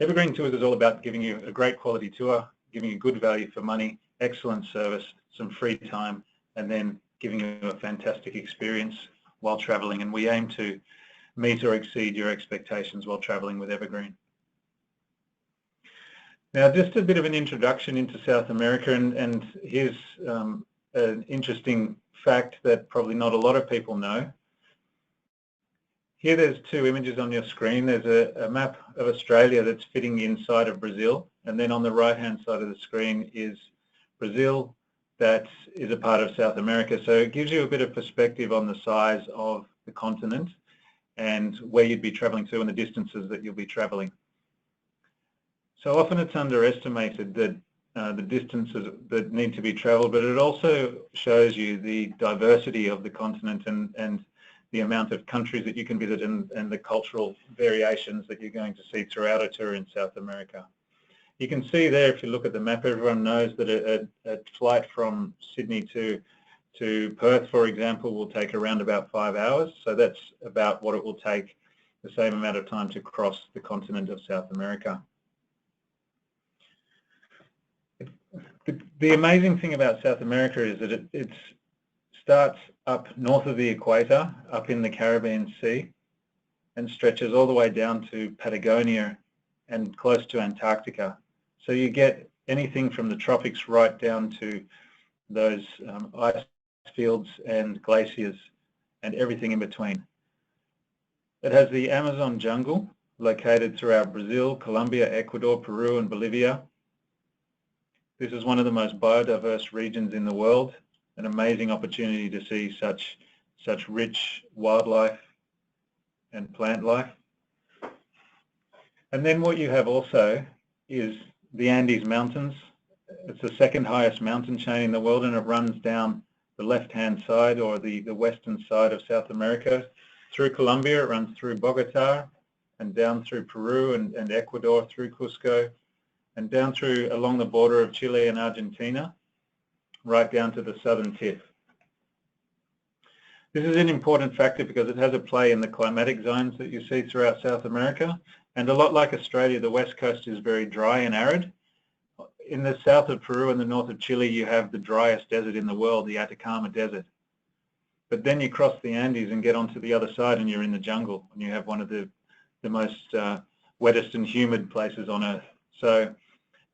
Evergreen Tours is all about giving you a great quality tour, giving you good value for money, excellent service, some free time, and then giving you a fantastic experience while traveling. And we aim to meet or exceed your expectations while traveling with Evergreen. Now, just a bit of an introduction into South America, and here's an interesting fact that probably not a lot of people know. Here there's two images on your screen. There's a map of Australia that's fitting inside of Brazil, and then on the right-hand side of the screen is Brazil that is a part of South America. So it gives you a bit of perspective on the size of the continent and where you'd be traveling to and the distances that you'll be traveling. So often it's underestimated that the distances that need to be traveled, but it also shows you the diversity of the continent and the amount of countries that you can visit and the cultural variations that you're going to see throughout a tour in South America. You can see there, if you look at the map, everyone knows that a flight from Sydney to Perth, for example, will take around about 5 hours. So that's about what it will take the same amount of time to cross the continent of South America. The amazing thing about South America is that it starts up north of the equator, up in the Caribbean Sea, and stretches all the way down to Patagonia and close to Antarctica. So you get anything from the tropics right down to those ice fields and glaciers and everything in between. It has the Amazon jungle located throughout Brazil, Colombia, Ecuador, Peru, and Bolivia. This is one of the most biodiverse regions in the world, an amazing opportunity to see such rich wildlife and plant life. And then what you have also is the Andes Mountains. It's the second highest mountain chain in the world, and it runs down the left-hand side or the western side of South America through Colombia. It runs through Bogota and down through Peru and Ecuador, through Cusco, and down through along the border of Chile and Argentina, right down to the southern tip. This is an important factor because it has a play in the climatic zones that you see throughout South America. And a lot like Australia, the west coast is very dry and arid. In the south of Peru and the north of Chile, you have the driest desert in the world, the Atacama Desert. But then you cross the Andes and get onto the other side and you're in the jungle, and you have one of the most wettest and humid places on Earth. So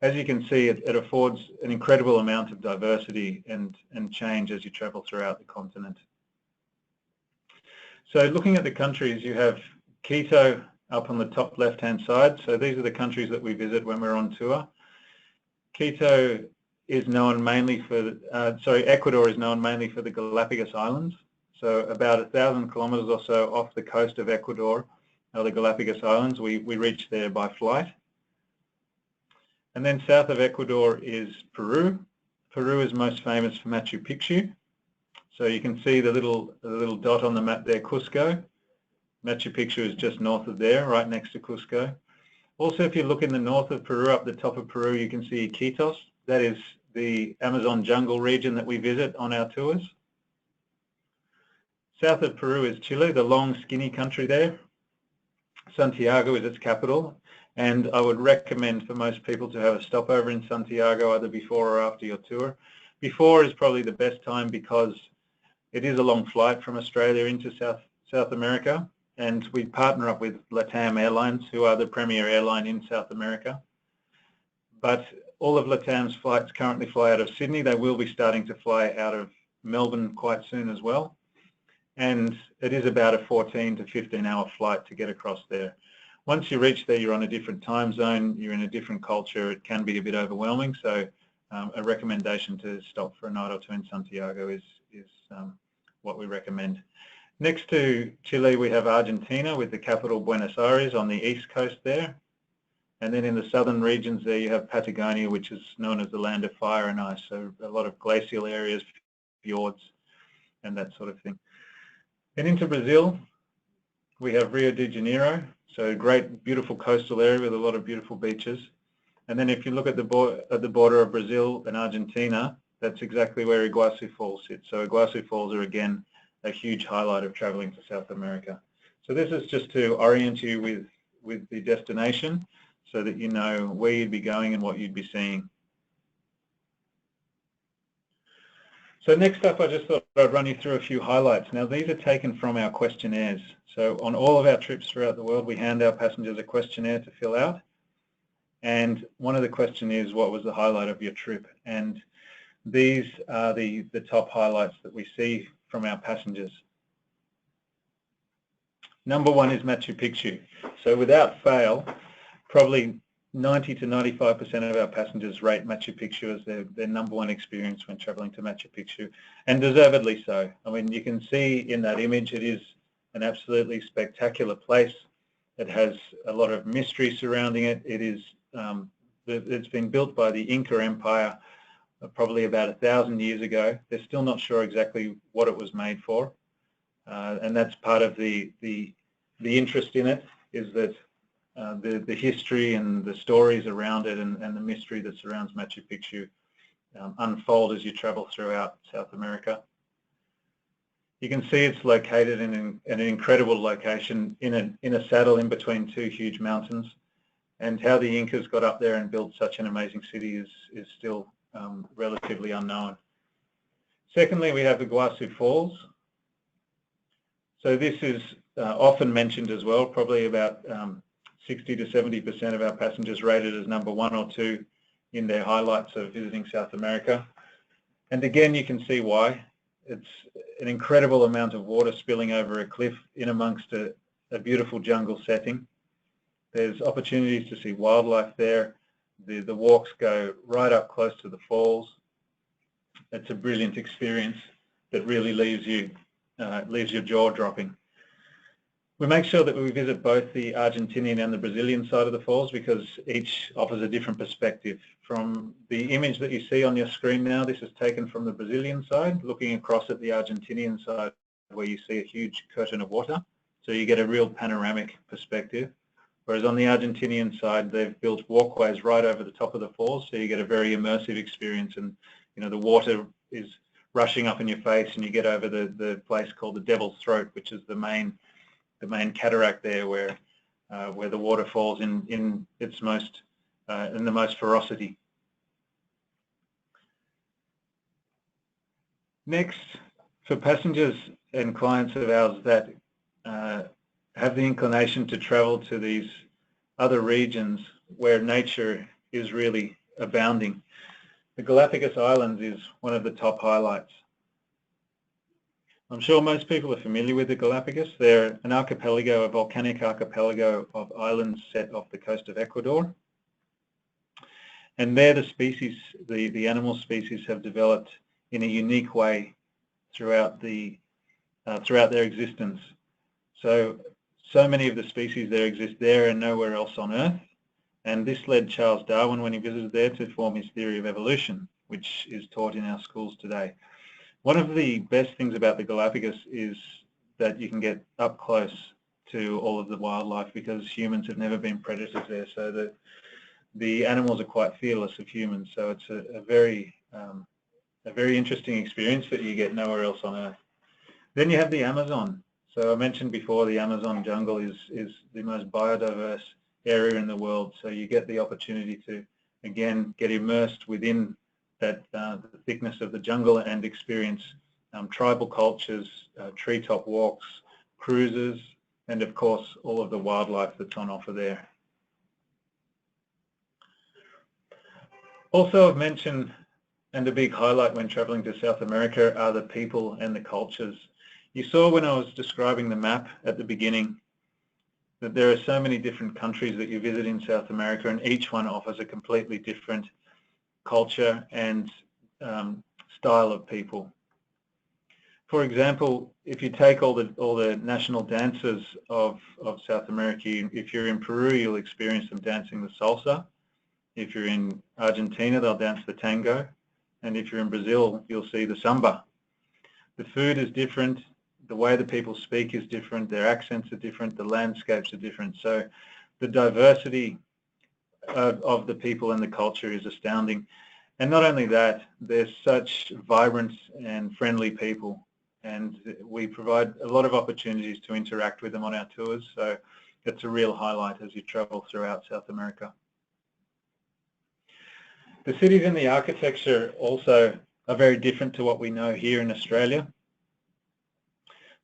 as you can see, it affords an incredible amount of diversity and change as you travel throughout the continent. So looking at the countries, you have Quito up on the top left-hand side. So these are the countries that we visit when we're on tour. Quito is known mainly for, Ecuador is known mainly for the Galapagos Islands. So about 1,000 kilometers or so off the coast of Ecuador are the Galapagos Islands. We reach there by flight. And then south of Ecuador is Peru. Peru is most famous for Machu Picchu. So you can see the little dot on the map there, Cusco. Machu Picchu is just north of there, right next to Cusco. Also, if you look in the north of Peru, up the top of Peru, you can see Iquitos. That is the Amazon jungle region that we visit on our tours. South of Peru is Chile, the long, skinny country there. Santiago is its capital. And I would recommend for most people to have a stopover in Santiago either before or after your tour. Before is probably the best time because it is a long flight from Australia into South America, and we partner up with LATAM Airlines, who are the premier airline in South America. But all of LATAM's flights currently fly out of Sydney. They will be starting to fly out of Melbourne quite soon as well. And it is about a 14 to 15-hour flight to get across there. Once you reach there, you're on a different time zone, you're in a different culture. It can be a bit overwhelming, so a recommendation to stop for a night or two in Santiago is what we recommend. Next to Chile, we have Argentina with the capital Buenos Aires on the east coast there. And then in the southern regions there, you have Patagonia, which is known as the land of fire and ice, so a lot of glacial areas, fjords, and that sort of thing. And into Brazil, we have Rio de Janeiro. So a great, beautiful coastal area with a lot of beautiful beaches. And then if you look at the border of Brazil and Argentina, that's exactly where Iguazu Falls sits. So Iguazu Falls are, again, a huge highlight of traveling to South America. So this is just to orient you with the destination. so that you know where you'd be going and what you'd be seeing. So next up, I just thought I'd run you through a few highlights. Now, these are taken from our questionnaires. So on all of our trips throughout the world, we hand our passengers a questionnaire to fill out. And one of the questions is, what was the highlight of your trip? And these are the top highlights that we see from our passengers. Number one is Machu Picchu. So without fail, probably 90 to 95% of our passengers rate Machu Picchu as their number one experience when traveling to Machu Picchu, and deservedly so. I mean, you can see in that image it is an absolutely spectacular place. It has a lot of mystery surrounding it. It is it's been built by the Inca Empire probably about 1,000 years ago. They're still not sure exactly what it was made for, and that's part of the interest in it, is that the history and the stories around it and the mystery that surrounds Machu Picchu unfold as you travel throughout South America. You can see it's located in an incredible location in a saddle in between two huge mountains, and how the Incas got up there and built such an amazing city is still relatively unknown. Secondly, we have the Iguazu Falls. So this is often mentioned as well. Probably about 60 to 70% of our passengers rate it as number one or two in their highlights of visiting South America. And again, you can see why. It's an incredible amount of water spilling over a cliff in amongst a beautiful jungle setting. There's opportunities to see wildlife there. The walks go right up close to the falls. It's a brilliant experience that really leaves your jaw dropping. We make sure that we visit both the Argentinian and the Brazilian side of the falls because each offers a different perspective. From the image that you see on your screen now, this is taken from the Brazilian side, looking across at the Argentinian side where you see a huge curtain of water. So you get a real panoramic perspective. Whereas on the Argentinian side, they've built walkways right over the top of the falls, so you get a very immersive experience, and the water is rushing up in your face, and you get over the place called the Devil's Throat, which is the main cataract there, where the water falls in its most in the most ferocity. Next, for passengers and clients of ours that have the inclination to travel to these other regions where nature is really abounding, the Galapagos Islands is one of the top highlights. I'm sure most people are familiar with the Galapagos. They're an archipelago, a volcanic archipelago of islands set off the coast of Ecuador. And there the species, the animal species, have developed in a unique way throughout their existence. So many of the species there exist there and nowhere else on Earth. And this led Charles Darwin, when he visited there, to form his theory of evolution, which is taught in our schools today. One of the best things about the Galapagos is that you can get up close to all of the wildlife because humans have never been predators there. So the animals are quite fearless of humans. So it's a very interesting experience that you get nowhere else on Earth. Then you have the Amazon. So I mentioned before, the Amazon jungle is the most biodiverse area in the world. So you get the opportunity to, again, get immersed within that the thickness of the jungle and experience tribal cultures, treetop walks, cruises, and of course all of the wildlife that's on offer there. Also, I've mentioned, and a big highlight when traveling to South America, are the people and the cultures. You saw when I was describing the map at the beginning that there are so many different countries that you visit in South America, and each one offers a completely different culture and style of people. For example, if you take all the national dances of South America, if you're in Peru, you'll experience them dancing the salsa. If you're in Argentina, they'll dance the tango. And if you're in Brazil, you'll see the samba. The food is different. The way the people speak is different. Their accents are different. The landscapes are different. So the diversity of the people and the culture is astounding. And not only that, they're such vibrant and friendly people. And we provide a lot of opportunities to interact with them on our tours. So it's a real highlight as you travel throughout South America. The cities and the architecture also are very different to what we know here in Australia.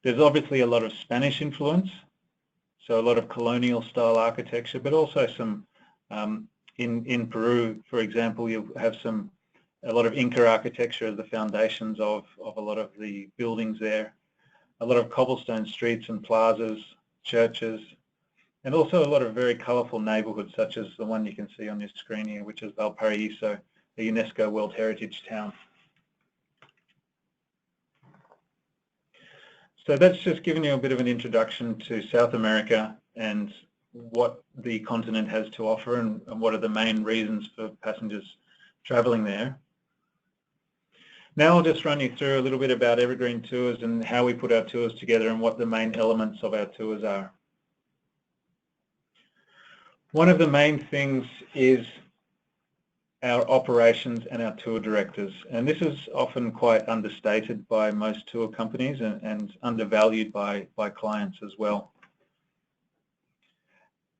There's obviously a lot of Spanish influence, so a lot of colonial style architecture, but also some, in Peru, for example, you have a lot of Inca architecture as the foundations of a lot of the buildings there. A lot of cobblestone streets and plazas, churches, and also a lot of very colourful neighbourhoods, such as the one you can see on your screen here, which is Valparaiso, a UNESCO World Heritage Town. So that's just given you a bit of an introduction to South America and what the continent has to offer and what are the main reasons for passengers travelling there. Now I'll just run you through a little bit about Evergreen Tours and how we put our tours together and what the main elements of our tours are. One of the main things is our operations and our tour directors, and this is often quite understated by most tour companies and undervalued by clients as well.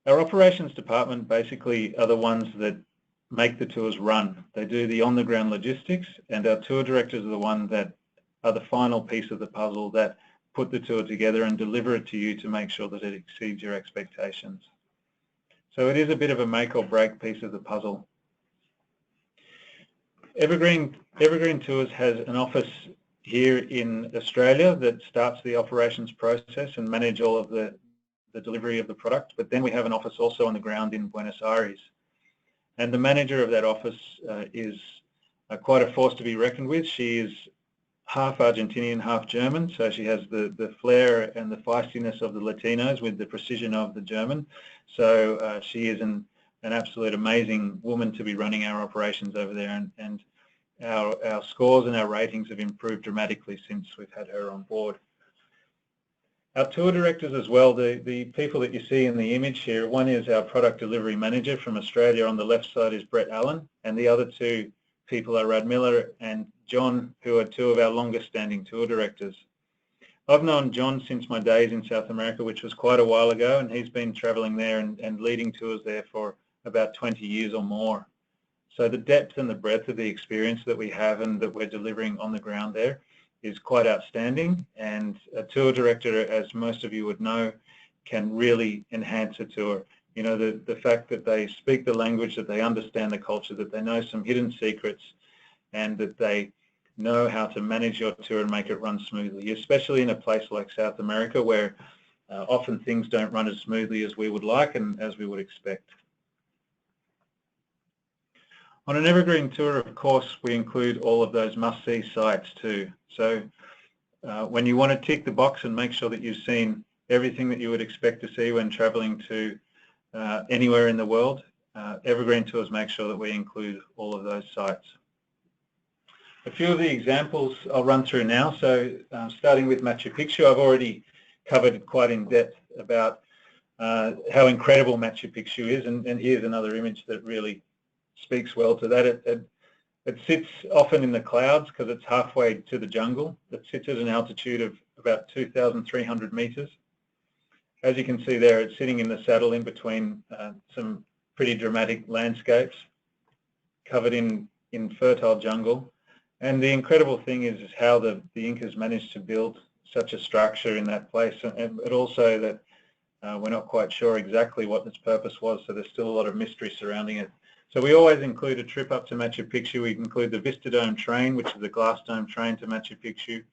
Our operations department basically are the ones that make the tours run. They do the on-the-ground logistics, and our tour directors are the ones that are the final piece of the puzzle that put the tour together and deliver it to you to make sure that it exceeds your expectations. So it is a bit of a make or break piece of the puzzle. Evergreen Tours has an office here in Australia that starts the operations process and manage all of the delivery of the product, but then we have an office also on the ground in Buenos Aires. And the manager of that office is quite a force to be reckoned with. She is half Argentinian, half German, so she has the flair and the feistiness of the Latinos with the precision of the German. So she is an absolute amazing woman to be running our operations over there, and our scores and our ratings have improved dramatically since we've had her on board. Our tour directors as well, the people that you see in the image here, one is our product delivery manager from Australia. On the left side is Brett Allen, and the other two people are Rad Miller and John, who are two of our longest standing tour directors. I've known John since my days in South America, which was quite a while ago, and he's been travelling there and leading tours there for about 20 years or more. So the depth and the breadth of the experience that we have and that we're delivering on the ground there is quite outstanding, and a tour director, as most of you would know, can really enhance a tour. You know, the fact that they speak the language, that they understand the culture, that they know some hidden secrets, and that they know how to manage your tour and make it run smoothly, especially in a place like South America where often things don't run as smoothly as we would like and as we would expect. On an Evergreen tour, of course, we include all of those must-see sites too. So when you want to tick the box and make sure that you've seen everything that you would expect to see when traveling to anywhere in the world, Evergreen Tours make sure that we include all of those sites. A few of the examples I'll run through now. So starting with Machu Picchu, I've already covered quite in depth about how incredible Machu Picchu is, and here's another image that really speaks well to that. It sits often in the clouds because it's halfway to the jungle. It sits at an altitude of about 2,300 meters. As you can see there, it's sitting in the saddle in between some pretty dramatic landscapes covered in fertile jungle. And the incredible thing is how the Incas managed to build such a structure in that place, and also that we're not quite sure exactly what its purpose was, so there's still a lot of mystery surrounding it. So we always include a trip up to Machu Picchu. We include the Vista Dome train, which is a glass dome train to Machu Picchu.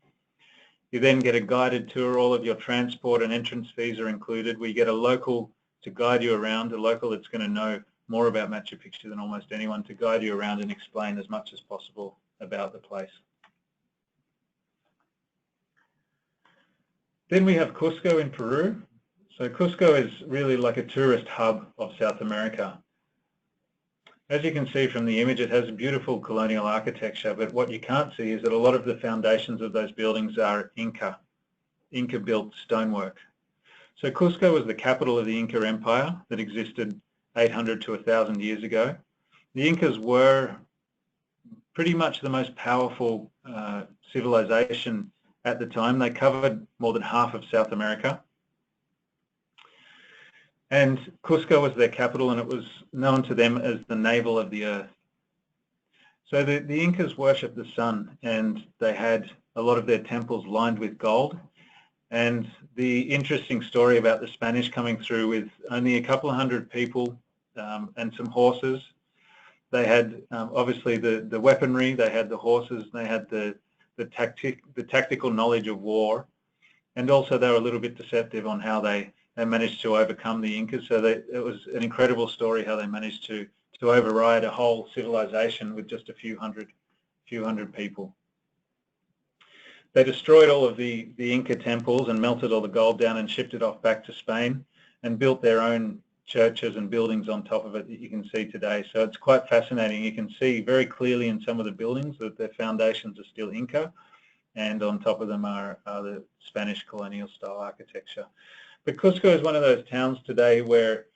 You then get a guided tour. All of your transport and entrance fees are included. We get a local to guide you around, a local that's going to know more about Machu Picchu than almost anyone, to guide you around and explain as much as possible about the place. Then we have Cusco in Peru. So Cusco is really like a tourist hub of South America. As you can see from the image, it has a beautiful colonial architecture, but what you can't see is that a lot of the foundations of those buildings are Inca-built stonework. So Cusco was the capital of the Inca Empire that existed 800 to 1,000 years ago. The Incas were pretty much the most powerful civilization at the time. They covered more than half of South America. And Cusco was their capital, and it was known to them as the navel of the earth. So the Incas worshipped the sun, and they had a lot of their temples lined with gold. And the interesting story about the Spanish coming through with only a couple of hundred people and some horses. They had obviously the weaponry, they had the horses, they had the tactical knowledge of war, and also they were a little bit deceptive on how they managed to overcome the Incas. So it was an incredible story how they managed to override a whole civilization with just a few hundred people. They destroyed all of the Inca temples and melted all the gold down and shipped it off back to Spain and built their own churches and buildings on top of it that you can see today. So it's quite fascinating. You can see very clearly in some of the buildings that their foundations are still Inca, and on top of them are the Spanish colonial style architecture. But Cusco is one of those towns today where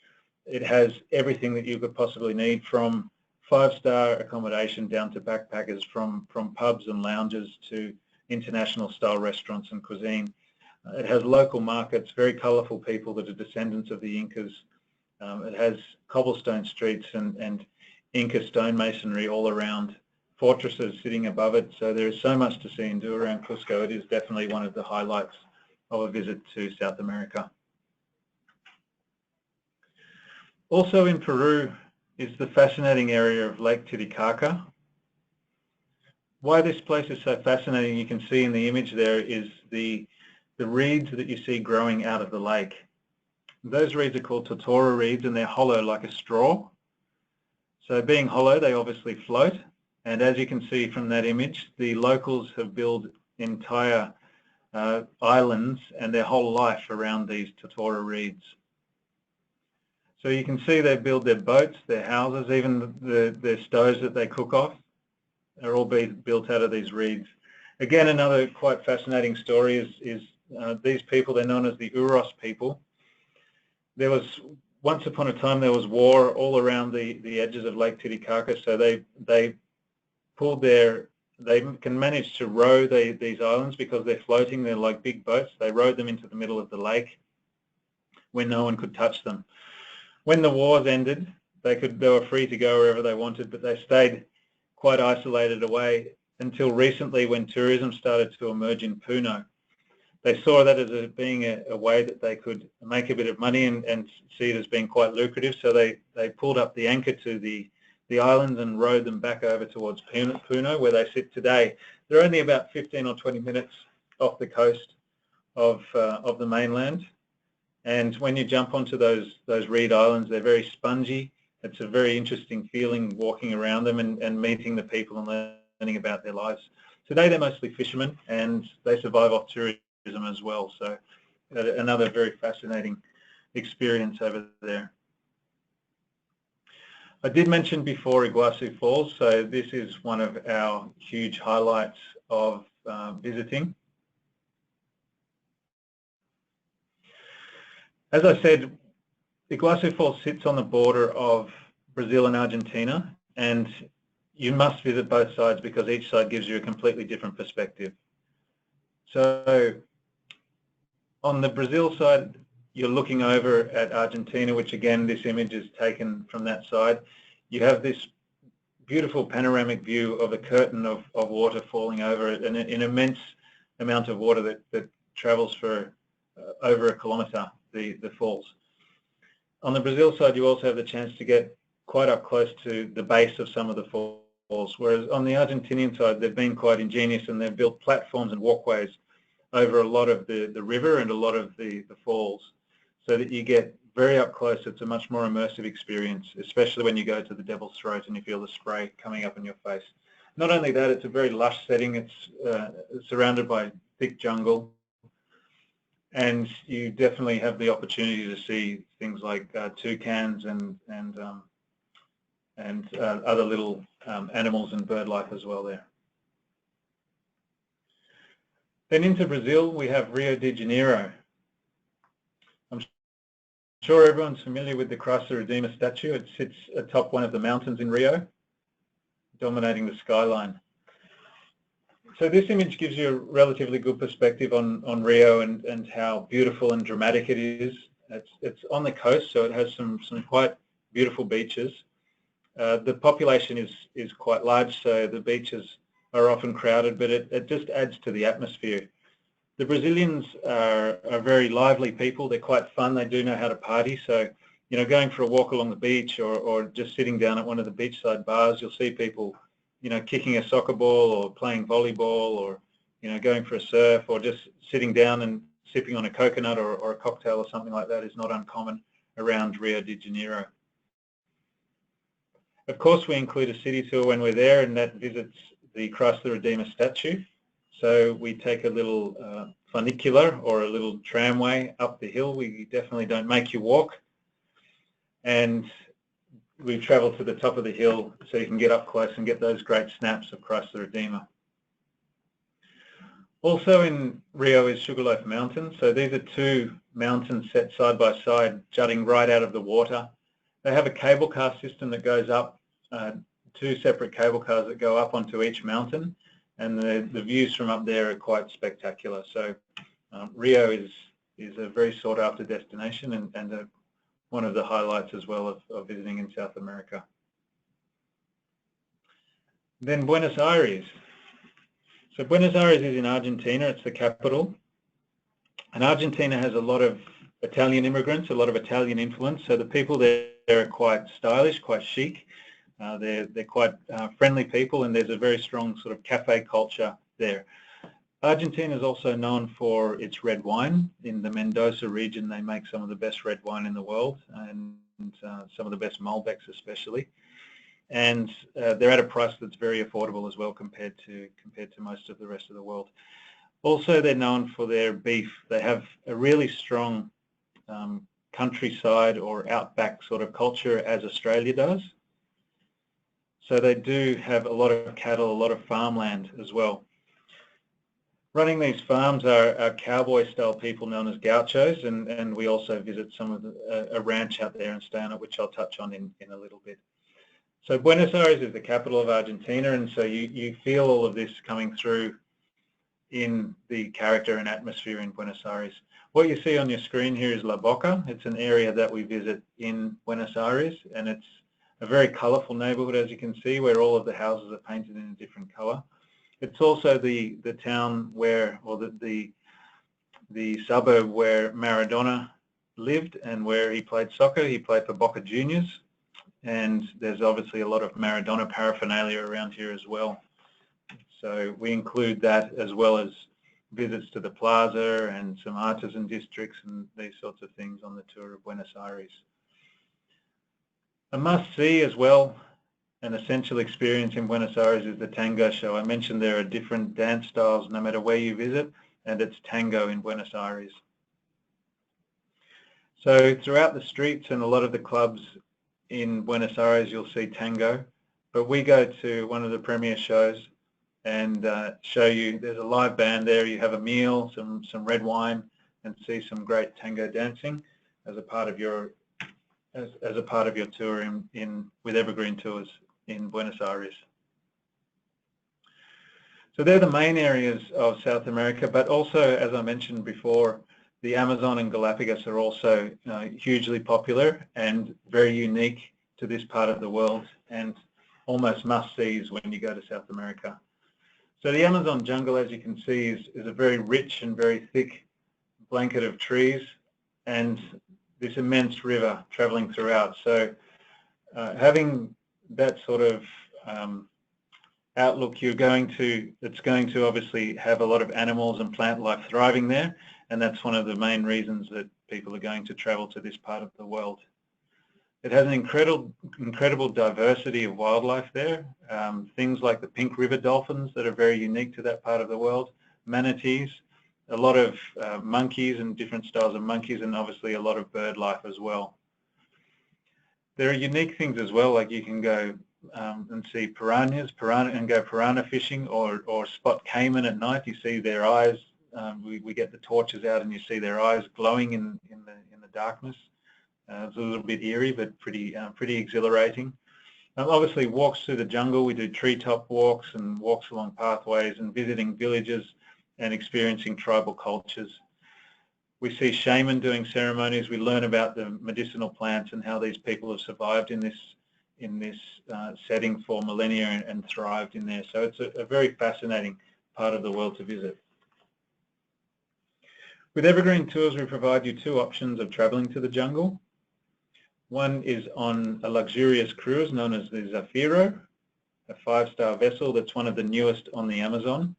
it has everything that you could possibly need, from five-star accommodation down to backpackers, from pubs and lounges to international style restaurants and cuisine. It has local markets, very colourful people that are descendants of the Incas. It has cobblestone streets and Inca stonemasonry all around, fortresses sitting above it. So there is so much to see and do around Cusco. It is definitely one of the highlights of a visit to South America. Also in Peru is the fascinating area of Lake Titicaca. Why this place is so fascinating, you can see in the image there, is the reeds that you see growing out of the lake. Those reeds are called totora reeds, and they're hollow like a straw. So being hollow, they obviously float. And as you can see from that image, the locals have built entire islands and their whole life around these totora reeds. So you can see they build their boats, their houses, even their stoves that they cook off are all being built out of these reeds. Again, another quite fascinating story is these people, they're known as the Uros people. There was, once upon a time, there was war all around the edges of Lake Titicaca, so they can manage to row these islands because they're floating, they're like big boats. They rowed them into the middle of the lake when no one could touch them. When the wars ended, they were free to go wherever they wanted, but they stayed quite isolated away until recently, when tourism started to emerge in Puno. They saw that as being a way that they could make a bit of money and see it as being quite lucrative. So they pulled up the anchor to the islands and rowed them back over towards Puno, where they sit today. They're only about 15 or 20 minutes off the coast of the mainland. And when you jump onto those reed islands, they're very spongy. It's a very interesting feeling walking around them and meeting the people and learning about their lives. Today they're mostly fishermen, and they survive off tourism as well. So another very fascinating experience over there. I did mention before Iguazu Falls, so this is one of our huge highlights of visiting. As I said, Iguazu Falls sits on the border of Brazil and Argentina, and you must visit both sides because each side gives you a completely different perspective. So on the Brazil side, you're looking over at Argentina, which again, this image is taken from that side. You have this beautiful panoramic view of a curtain of water falling over it, and an immense amount of water that travels for over a kilometre, the falls. On the Brazil side, you also have the chance to get quite up close to the base of some of the falls, whereas on the Argentinian side, they've been quite ingenious and they've built platforms and walkways over a lot of the river and a lot of the falls, so that you get very up close. It's a much more immersive experience, especially when you go to the Devil's Throat and you feel the spray coming up in your face. Not only that, it's a very lush setting. It's surrounded by thick jungle, and you definitely have the opportunity to see things like toucans and other little animals and bird life as well there. Then into Brazil, we have Rio de Janeiro. I'm sure everyone's familiar with the Christ the Redeemer statue. It sits atop one of the mountains in Rio, dominating the skyline. So this image gives you a relatively good perspective on Rio and how beautiful and dramatic it is. It's on the coast, so it has some quite beautiful beaches. The population is quite large, so the beaches are often crowded, but it just adds to the atmosphere. The Brazilians are very lively people. They're quite fun. They do know how to party. So, you know, going for a walk along the beach or just sitting down at one of the beachside bars, you'll see people, you know, kicking a soccer ball or playing volleyball or, you know, going for a surf or just sitting down and sipping on a coconut or a cocktail or something like that is not uncommon around Rio de Janeiro. Of course, we include a city tour when we're there, and that visits the Christ the Redeemer statue. So we take a little funicular or a little tramway up the hill. We definitely don't make you walk. And we travel to the top of the hill so you can get up close and get those great snaps of Christ the Redeemer. Also in Rio is Sugarloaf Mountain. So these are two mountains set side by side, jutting right out of the water. They have a cable car system that goes up, two separate cable cars that go up onto each mountain, and the views from up there are quite spectacular. So Rio is a very sought after destination and one of the highlights as well of visiting in South America. Then Buenos Aires. So Buenos Aires is in Argentina. It's the capital. And Argentina has a lot of Italian immigrants, a lot of Italian influence. So the people there are quite stylish, quite chic. They're quite friendly people, and there's a very strong sort of cafe culture there. Argentina is also known for its red wine. In the Mendoza region, they make some of the best red wine in the world, and some of the best Malbecs especially. And they're at a price that's very affordable as well compared to most of the rest of the world. Also, they're known for their beef. They have a really strong countryside or outback sort of culture, as Australia does. So they do have a lot of cattle, a lot of farmland as well. Running these farms are cowboy-style people known as gauchos, and we also visit some of a ranch out there and stay on it, which I'll touch on in a little bit. So Buenos Aires is the capital of Argentina, and so you feel all of this coming through in the character and atmosphere in Buenos Aires. What you see on your screen here is La Boca. It's an area that we visit in Buenos Aires, and it's a very colourful neighbourhood, as you can see, where all of the houses are painted in a different colour. It's also the town where, or the suburb where Maradona lived and where he played soccer. He played for Boca Juniors, and there's obviously a lot of Maradona paraphernalia around here as well. So we include that as well as visits to the plaza and some artisan districts and these sorts of things on the tour of Buenos Aires. A must-see as well, an essential experience in Buenos Aires, is the tango show. I mentioned there are different dance styles no matter where you visit, and it's tango in Buenos Aires. So throughout the streets and a lot of the clubs in Buenos Aires, you'll see tango, but we go to one of the premier shows and show you, there's a live band there, you have a meal, some red wine, and see some great tango dancing as a part of your tour with Evergreen Tours in Buenos Aires. So they're the main areas of South America, but also, as I mentioned before, the Amazon and Galapagos are also hugely popular and very unique to this part of the world, and almost must-sees when you go to South America. So the Amazon jungle, as you can see, is a very rich and very thick blanket of trees and this immense river traveling throughout. So having that sort of outlook, it's going to obviously have a lot of animals and plant life thriving there, and that's one of the main reasons that people are going to travel to this part of the world. It has an incredible diversity of wildlife there, things like the pink river dolphins that are very unique to that part of the world, manatees, a lot of monkeys and different styles of monkeys, and obviously a lot of bird life as well. There are unique things as well, like you can go and see piranha fishing, or spot caiman at night. You see their eyes. We get the torches out and you see their eyes glowing in the darkness. It's a little bit eerie, but pretty exhilarating. Obviously, walks through the jungle. We do treetop walks and walks along pathways and visiting villages and experiencing tribal cultures. We see shaman doing ceremonies. We learn about the medicinal plants and how these people have survived in this setting for millennia and thrived in there. So it's a very fascinating part of the world to visit. With Evergreen Tours, we provide you two options of traveling to the jungle. One is on a luxurious cruise known as the Zafiro, a 5-star vessel that's one of the newest on the Amazon.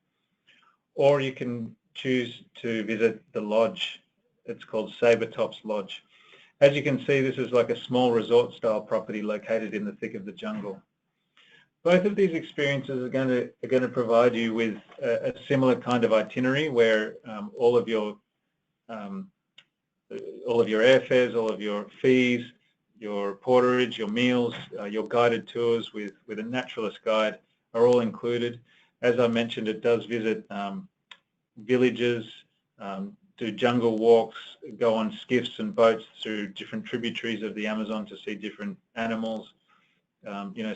Or you can choose to visit the lodge. It's called Sabertops Lodge. As you can see, this is like a small resort-style property located in the thick of the jungle. Both of these experiences are going to provide you with a similar kind of itinerary where all of your airfares, all of your fees, your porterage, your meals, your guided tours with a naturalist guide are all included. As I mentioned, it does visit villages, do jungle walks, go on skiffs and boats through different tributaries of the Amazon to see different animals,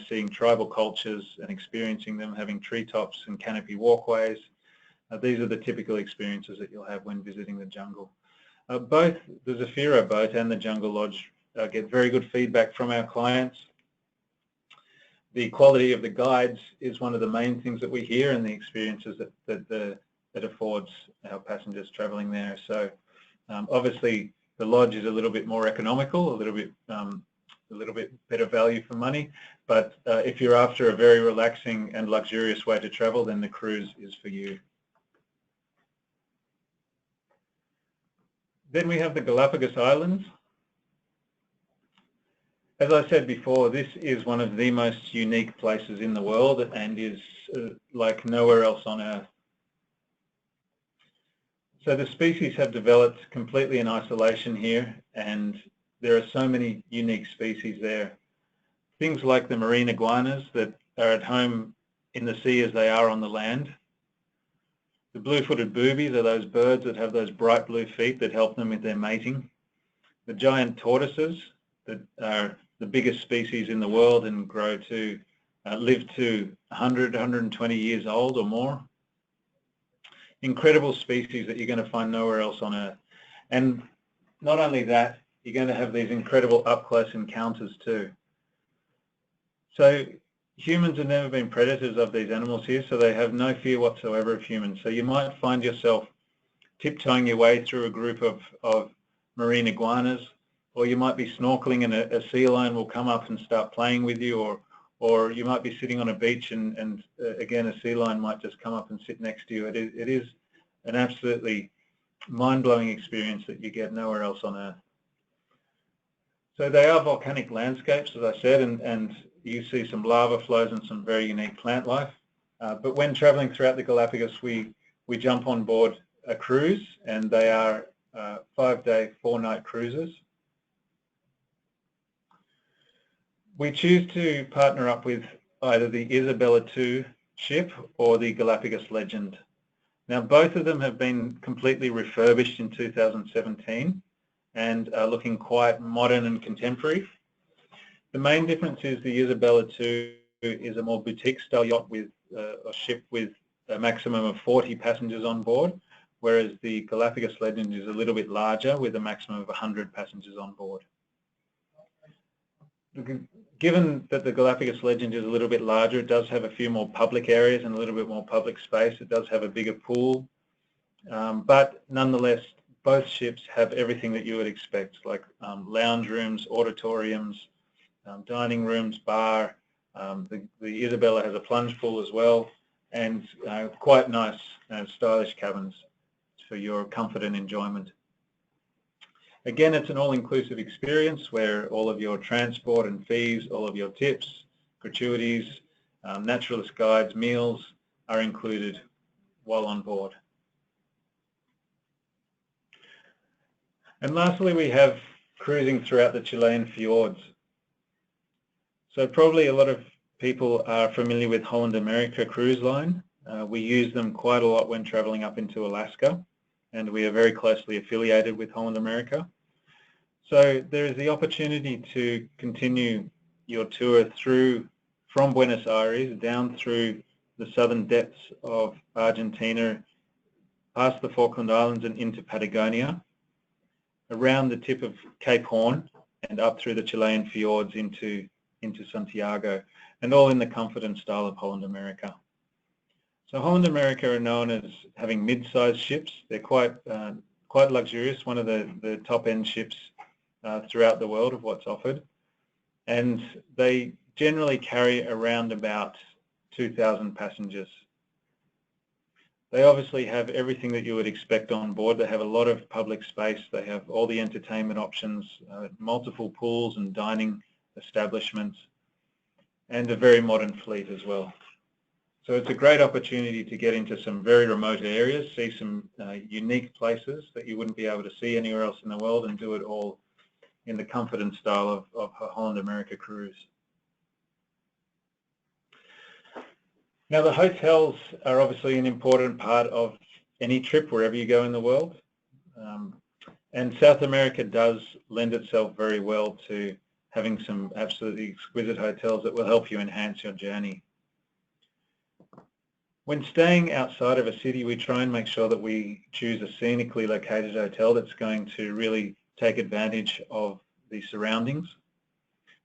seeing tribal cultures and experiencing them, having treetops and canopy walkways. These are the typical experiences that you'll have when visiting the jungle. Both the Zafiro boat and the Jungle Lodge get very good feedback from our clients. The quality of the guides is one of the main things that we hear, and the experiences that affords our passengers traveling there. So obviously the lodge is a little bit more economical, a little bit better value for money, but if you're after a very relaxing and luxurious way to travel, then the cruise is for you. Then we have the Galapagos Islands. As I said before, this is one of the most unique places in the world and is like nowhere else on Earth. So the species have developed completely in isolation here, and there are so many unique species there. Things like the marine iguanas that are at home in the sea as they are on the land. The blue-footed boobies are those birds that have those bright blue feet that help them with their mating. The giant tortoises that are the biggest species in the world and grow to live to 100, 120 years old or more. Incredible species that you're going to find nowhere else on Earth. And not only that, you're going to have these incredible up-close encounters too. So humans have never been predators of these animals here, so they have no fear whatsoever of humans. So you might find yourself tiptoeing your way through a group of marine iguanas, or you might be snorkeling and a sea lion will come up and start playing with you, or you might be sitting on a beach and again a sea lion might just come up and sit next to you. It is an absolutely mind-blowing experience that you get nowhere else on Earth. So they are volcanic landscapes, as I said, and you see some lava flows and some very unique plant life. But when traveling throughout the Galapagos, we jump on board a cruise, and they are 5-day, 4-night cruises. We choose to partner up with either the Isabella II ship or the Galapagos Legend. Now, both of them have been completely refurbished in 2017 and are looking quite modern and contemporary. The main difference is the Isabella II is a more boutique-style yacht with a ship with a maximum of 40 passengers on board, whereas the Galapagos Legend is a little bit larger with a maximum of 100 passengers on board. Given that the Galapagos Legend is a little bit larger, it does have a few more public areas and a little bit more public space. It does have a bigger pool, but nonetheless, both ships have everything that you would expect, like lounge rooms, auditoriums, dining rooms, bar. The Isabella has a plunge pool as well, and quite nice stylish cabins for your comfort and enjoyment. Again, it's an all-inclusive experience where all of your transport and fees, all of your tips, gratuities, naturalist guides, meals are included while on board. And lastly, we have cruising throughout the Chilean fjords. So probably a lot of people are familiar with Holland America Cruise Line. We use them quite a lot when traveling up into Alaska, and we are very closely affiliated with Holland America. So there is the opportunity to continue your tour from Buenos Aires down through the southern depths of Argentina, past the Falkland Islands and into Patagonia, around the tip of Cape Horn and up through the Chilean fjords into into Santiago, and all in the comfort and style of Holland America. So Holland America are known as having mid-sized ships. They're quite luxurious, one of the top-end ships throughout the world of what's offered. And they generally carry around about 2,000 passengers. They obviously have everything that you would expect on board. They have a lot of public space. They have all the entertainment options, multiple pools and dining establishments, and a very modern fleet as well. So it's a great opportunity to get into some very remote areas, see some unique places that you wouldn't be able to see anywhere else in the world, and do it all in the comfort and style of a Holland America cruise. Now, the hotels are obviously an important part of any trip wherever you go in the world. And South America does lend itself very well to having some absolutely exquisite hotels that will help you enhance your journey. When staying outside of a city, we try and make sure that we choose a scenically located hotel that's going to really take advantage of the surroundings.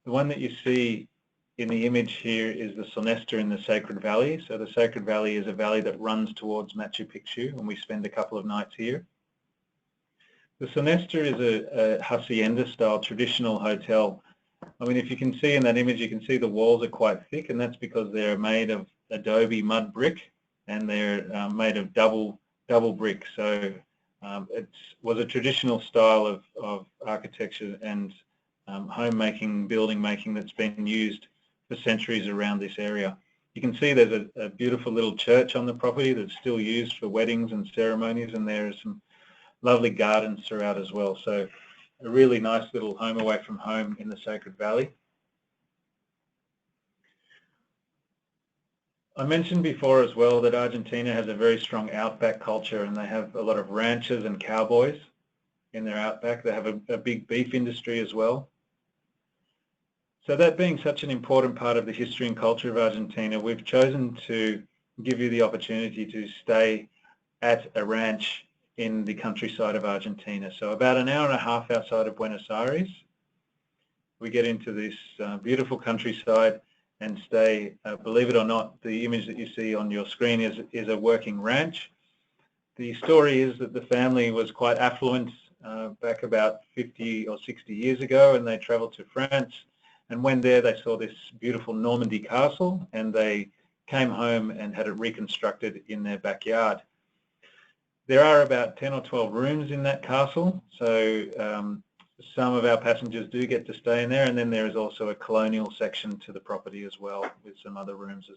The one that you see in the image here is the Sonesta in the Sacred Valley. So the Sacred Valley is a valley that runs towards Machu Picchu, and we spend a couple of nights here. The Sonesta is a hacienda-style traditional hotel. I mean, if you can see in that image, you can see the walls are quite thick, and that's because they're made of adobe mud brick, and they're made of double brick. So it was a traditional style of architecture and homemaking, building making that's been used for centuries around this area. You can see there's a beautiful little church on the property that's still used for weddings and ceremonies, and there are some lovely gardens throughout as well. So a really nice little home away from home in the Sacred Valley. I mentioned before as well that Argentina has a very strong outback culture, and they have a lot of ranchers and cowboys in their outback. They have a big beef industry as well. So that being such an important part of the history and culture of Argentina, we've chosen to give you the opportunity to stay at a ranch in the countryside of Argentina. So about an hour and a half outside of Buenos Aires, we get into this beautiful countryside and stay. Believe it or not, the image that you see on your screen is a working ranch. The story is that the family was quite affluent back about 50 or 60 years ago, and they traveled to France. And when there, they saw this beautiful Normandy castle, and they came home and had it reconstructed in their backyard. There are about 10 or 12 rooms in that castle, so some of our passengers do get to stay in there, and then there is also a colonial section to the property as well, with some other rooms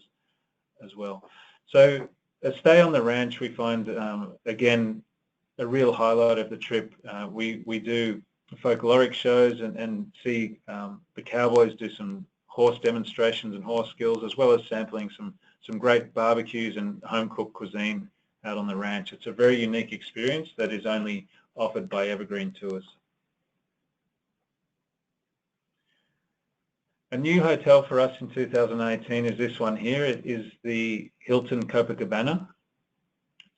as well. So a stay on the ranch, we find, again, a real highlight of the trip. We do folkloric shows and see the cowboys do some horse demonstrations and horse skills, as well as sampling some great barbecues and home-cooked cuisine out on the ranch. It's a very unique experience that is only offered by Evergreen Tours. A new hotel for us in 2018 is this one here. It is the Hilton Copacabana.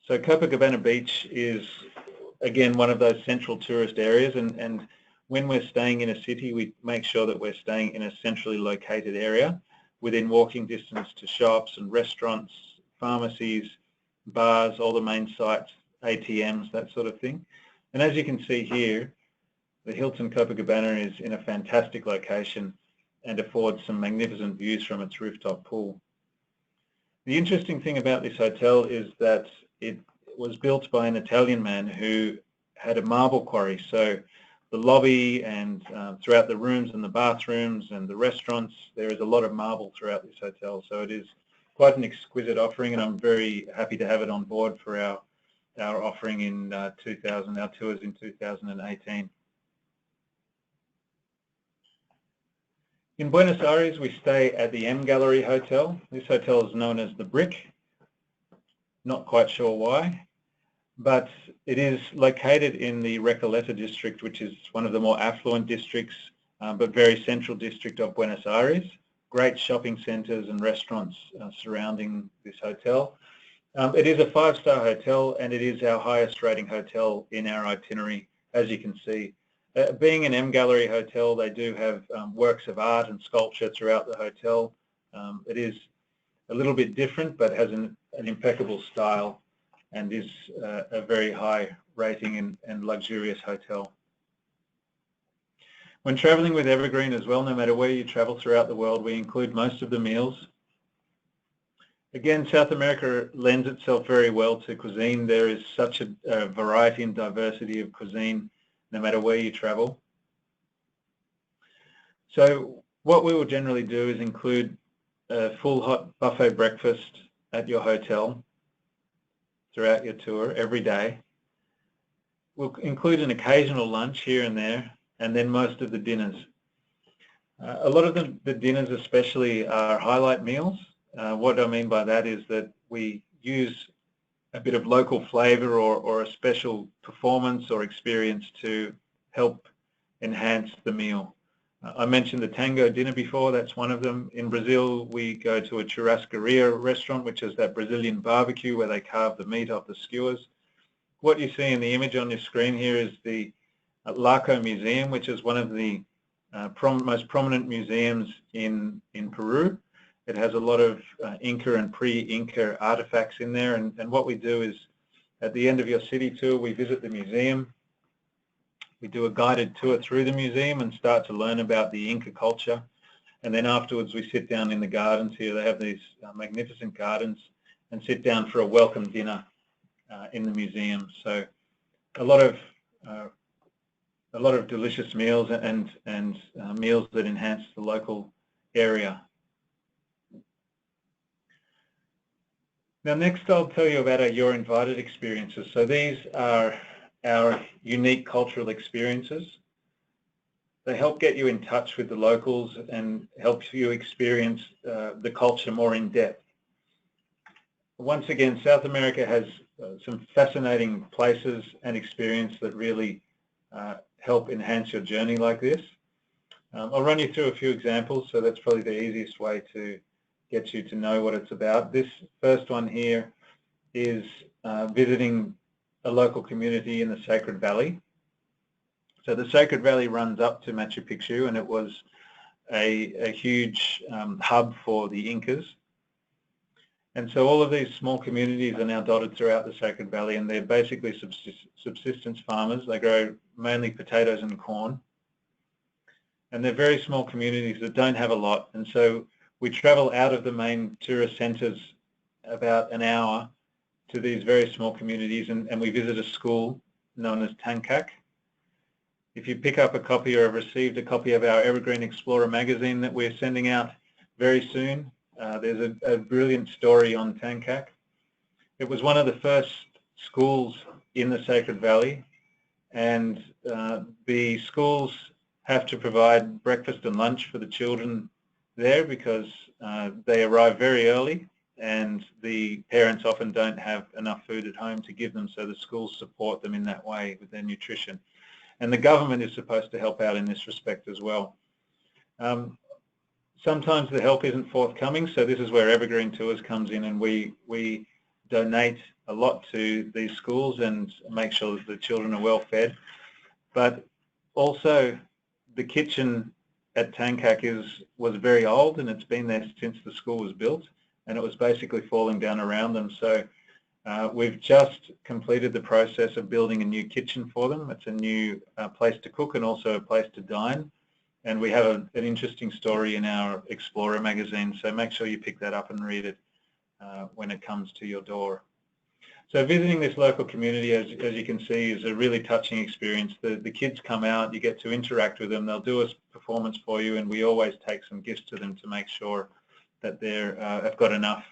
So Copacabana Beach is, again, one of those central tourist areas, and when we're staying in a city, we make sure that we're staying in a centrally located area within walking distance to shops and restaurants, pharmacies, bars, all the main sites, ATMs, that sort of thing. And as you can see here, the Hilton Copacabana is in a fantastic location and affords some magnificent views from its rooftop pool. The interesting thing about this hotel is that it was built by an Italian man who had a marble quarry. So the lobby and throughout the rooms and the bathrooms and the restaurants, there is a lot of marble throughout this hotel. So it is quite an exquisite offering, and I'm very happy to have it on board for our offering in our tours in 2018. In Buenos Aires, we stay at the M Gallery Hotel. This hotel is known as the Brick. Not quite sure why, but it is located in the Recoleta district, which is one of the more affluent districts, but very central district of Buenos Aires. Great shopping centres and restaurants surrounding this hotel. It is a 5-star hotel, and it is our highest rating hotel in our itinerary, as you can see. Being an M Gallery hotel, they do have works of art and sculpture throughout the hotel. It is a little bit different, but has an impeccable style and is a very high rating and luxurious hotel. When traveling with Evergreen as well, no matter where you travel throughout the world, we include most of the meals. Again, South America lends itself very well to cuisine. There is such a variety and diversity of cuisine no matter where you travel. So what we will generally do is include a full hot buffet breakfast at your hotel throughout your tour every day. We'll include an occasional lunch here and there, and then most of the dinners. A lot of the dinners especially are highlight meals. What I mean by that is that we use a bit of local flavor or a special performance or experience to help enhance the meal. I mentioned the tango dinner before. That's one of them. In Brazil, we go to a churrascaria restaurant, which is that Brazilian barbecue where they carve the meat off the skewers. What you see in the image on your screen here is the Laco Museum, which is one of the most prominent museums in Peru. It has a lot of Inca and pre-Inca artifacts in there, and what we do is at the end of your city tour, we visit the museum. We do a guided tour through the museum and start to learn about the Inca culture. And then afterwards, we sit down in the gardens here. They have these magnificent gardens, and sit down for a welcome dinner in the museum. So a lot of delicious meals and meals that enhance the local area. Now, next I'll tell you about our You're Invited experiences. So these are our unique cultural experiences. They help get you in touch with the locals and help you experience the culture more in depth. Once again, South America has some fascinating places and experience that really help enhance your journey like this. I'll run you through a few examples, so that's probably the easiest way to get you to know what it's about. This first one here is visiting a local community in the Sacred Valley. So the Sacred Valley runs up to Machu Picchu, and it was a huge hub for the Incas. And so all of these small communities are now dotted throughout the Sacred Valley, and they're basically subsistence farmers. They grow mainly potatoes and corn. And they're very small communities that don't have a lot. And so we travel out of the main tourist centres about an hour to these very small communities, and we visit a school known as Tankak. If you pick up a copy or have received a copy of our Evergreen Explorer magazine that we're sending out very soon, there's a brilliant story on Tankak. It was one of the first schools in the Sacred Valley, and the schools have to provide breakfast and lunch for the children there because they arrive very early, and the parents often don't have enough food at home to give them, so the schools support them in that way with their nutrition. And the government is supposed to help out in this respect as well. Sometimes the help isn't forthcoming, so this is where Evergreen Tours comes in, and we donate a lot to these schools and make sure that the children are well fed. But also the kitchen at Tankak was very old, and it's been there since the school was built, and it was basically falling down around them. So we've just completed the process of building a new kitchen for them. It's a new place to cook and also a place to dine. And we have an interesting story in our Explorer magazine, so make sure you pick that up and read it when it comes to your door. So visiting this local community, as you can see, is a really touching experience. The kids come out, you get to interact with them, they'll do a performance for you, and we always take some gifts to them to make sure that they've got enough,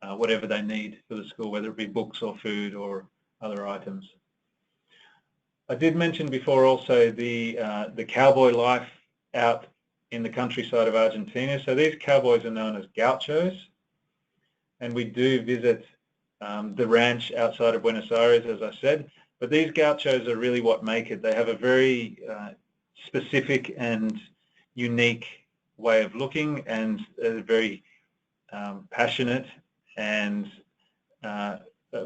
whatever they need for the school, whether it be books or food or other items. I did mention before also the cowboy life out in the countryside of Argentina. So these cowboys are known as gauchos, and we do visit the ranch outside of Buenos Aires, as I said. But these gauchos are really what make it. They have a very specific and unique way of looking, and a very passionate and a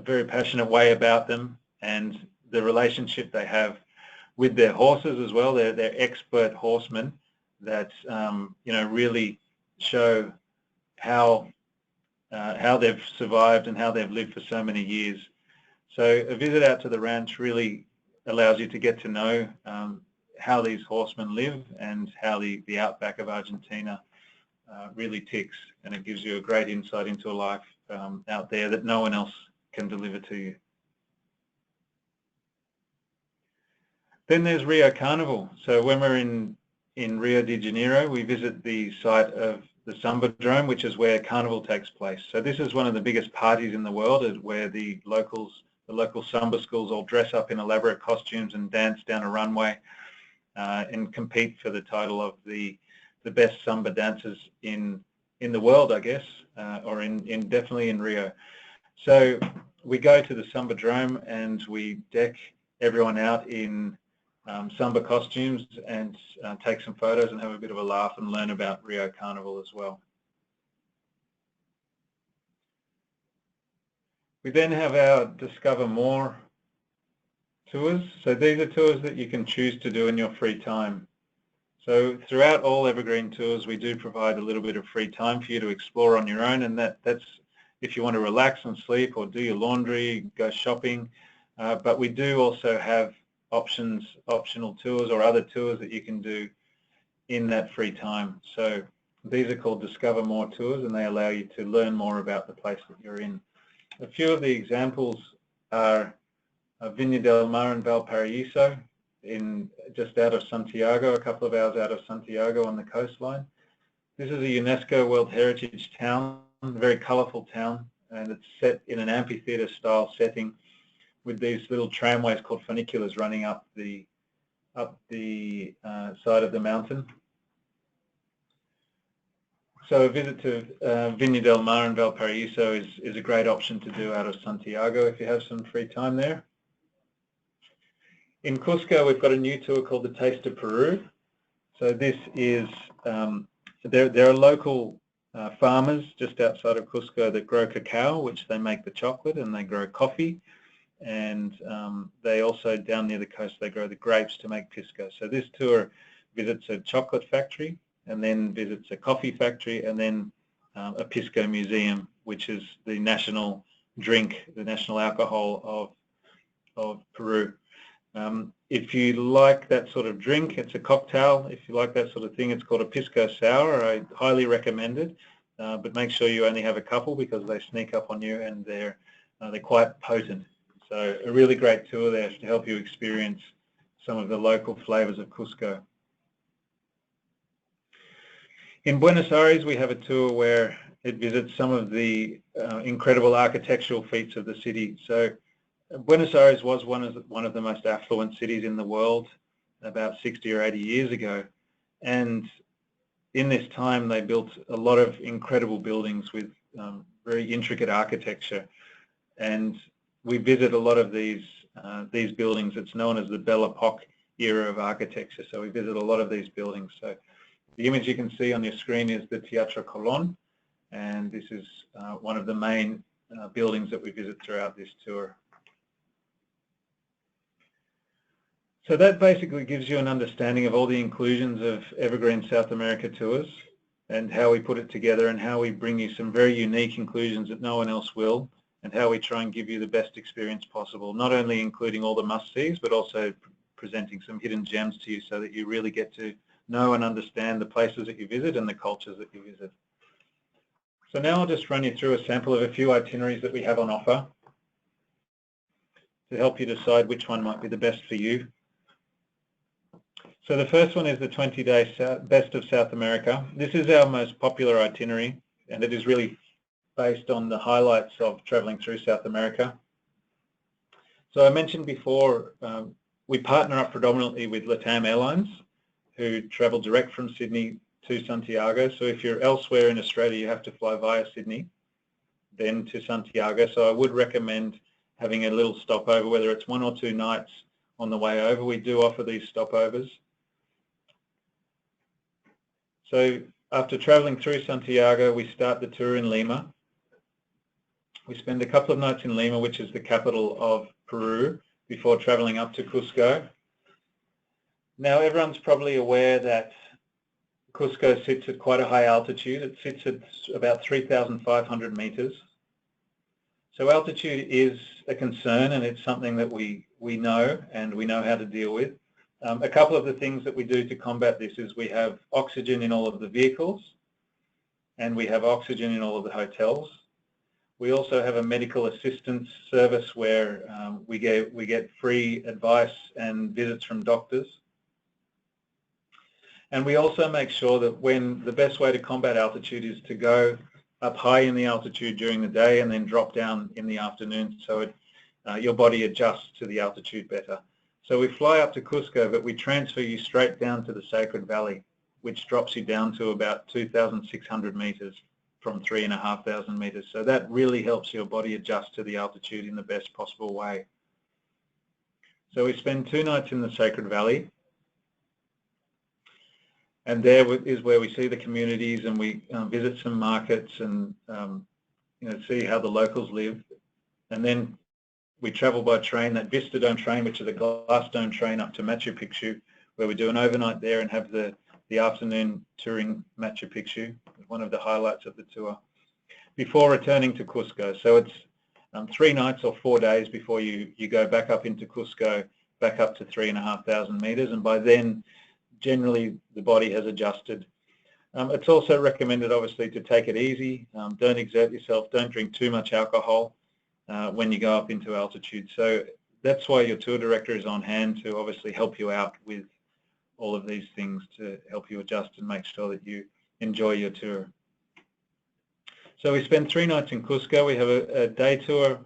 very passionate way about them, and the relationship they have with their horses as well. They're expert horsemen that really show how they've survived and how they've lived for so many years. So a visit out to the ranch really allows you to get to know how these horsemen live and how the outback of Argentina really ticks, and it gives you a great insight into a life out there that no one else can deliver to you. Then there's Rio Carnival. So when we're in Rio de Janeiro, we visit the site of the Sambadrome, which is where Carnival takes place. So this is one of the biggest parties in the world, where the local Samba schools all dress up in elaborate costumes and dance down a runway and compete for the title of the best Samba dancers in the world, I guess, or definitely in Rio. So we go to the Sambadrome and we deck everyone out in Samba costumes and take some photos and have a bit of a laugh and learn about Rio Carnival as well. We then have our Discover More tours. So these are tours that you can choose to do in your free time. So throughout all Evergreen tours, we do provide a little bit of free time for you to explore on your own, and that's if you want to relax and sleep or do your laundry, go shopping. But we do also have optional tours or other tours that you can do in that free time. So these are called Discover More tours, and they allow you to learn more about the place that you're in. A few of the examples are Viña del Mar in Valparaiso, just out of Santiago, a couple of hours out of Santiago on the coastline. This is a UNESCO World Heritage town, a very colourful town, and it's set in an amphitheatre style setting with these little tramways called funiculars running up the side of the mountain. So a visit to Viña del Mar in Valparaiso is a great option to do out of Santiago if you have some free time there. In Cusco, we've got a new tour called the Taste of Peru. So this is, there are local farmers just outside of Cusco that grow cacao, which they make the chocolate, and they grow coffee. And they also, down near the coast, they grow the grapes to make pisco. So this tour visits a chocolate factory, and then visits a coffee factory, and then a pisco museum, which is the national drink, the national alcohol of Peru. If you like that sort of drink, it's a cocktail. If you like that sort of thing, it's called a pisco sour. I highly recommend it, but make sure you only have a couple because they sneak up on you, and they're quite potent. So a really great tour there to help you experience some of the local flavors of Cusco. In Buenos Aires, we have a tour where it visits some of the incredible architectural feats of the city. So Buenos Aires was one of the most affluent cities in the world about 60 or 80 years ago. And in this time, they built a lot of incredible buildings with very intricate architecture. And we visit a lot of these buildings. It's known as the Belle Epoque era of architecture. So we visit a lot of these buildings. So the image you can see on your screen is the Teatro Colón, and this is one of the main buildings that we visit throughout this tour. So that basically gives you an understanding of all the inclusions of Evergreen South America tours and how we put it together and how we bring you some very unique inclusions that no one else will, and how we try and give you the best experience possible, not only including all the must-sees, but also presenting some hidden gems to you so that you really get to know and understand the places that you visit and the cultures that you visit. So now I'll just run you through a sample of a few itineraries that we have on offer to help you decide which one might be the best for you. So the first one is the 20-day Best of South America. This is our most popular itinerary, and it is really based on the highlights of traveling through South America. So I mentioned before, we partner up predominantly with LATAM Airlines, who travel direct from Sydney to Santiago. So if you're elsewhere in Australia, you have to fly via Sydney, then to Santiago. So I would recommend having a little stopover, whether it's 1 or 2 nights on the way over. We do offer these stopovers. So after traveling through Santiago, we start the tour in Lima. We spend a couple of nights in Lima, which is the capital of Peru, before traveling up to Cusco. Now everyone's probably aware that Cusco sits at quite a high altitude. It sits at about 3,500 meters. So altitude is a concern, and it's something that we know, and we know how to deal with. A couple of the things that we do to combat this is we have oxygen in all of the vehicles, and we have oxygen in all of the hotels. We also have a medical assistance service where we get free advice and visits from doctors. And we also make sure that when the best way to combat altitude is to go up high in the altitude during the day and then drop down in the afternoon, so your body adjusts to the altitude better. So we fly up to Cusco, but we transfer you straight down to the Sacred Valley, which drops you down to about 2,600 meters from 3,500 meters. So that really helps your body adjust to the altitude in the best possible way. So we spend 2 nights in the Sacred Valley, and there is where we see the communities, and we visit some markets and see how the locals live. And then we travel by train, that Vista Dome train, which is a glass dome train, up to Machu Picchu, where we do an overnight there and have the afternoon touring Machu Picchu, one of the highlights of the tour, before returning to Cusco. So it's 3 nights or 4 days before you go back up into Cusco, back up to 3,500 meters, and by then generally the body has adjusted. It's also recommended, obviously, to take it easy. Don't exert yourself. Don't drink too much alcohol when you go up into altitude. So that's why your tour director is on hand to obviously help you out with all of these things, to help you adjust and make sure that you enjoy your tour. So we spend 3 nights in Cusco. We have a day tour,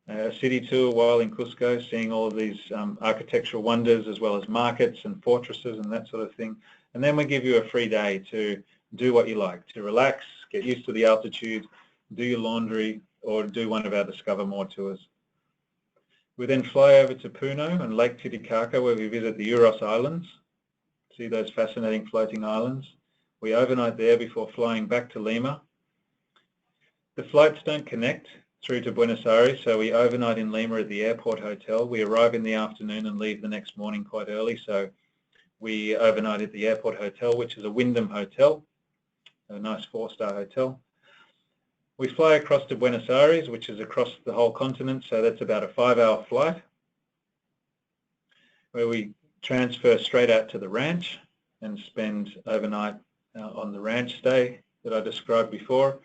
a city tour while in Cusco, seeing all of these architectural wonders, as well as markets and fortresses and that sort of thing. And then we give you a free day to do what you like, to relax, get used to the altitude, do your laundry, or do one of our Discover More tours. We then fly over to Puno and Lake Titicaca, where we visit the Uros Islands, see those fascinating floating islands. We overnight there before flying back to Lima. The flights don't connect through to Buenos Aires, so we overnight in Lima at the airport hotel. We arrive in the afternoon and leave the next morning quite early, so we overnight at the airport hotel, which is a Wyndham hotel, a nice 4-star hotel. We fly across to Buenos Aires, which is across the whole continent, so that's about a 5-hour flight, where we transfer straight out to the ranch and spend overnight on the ranch stay that I described before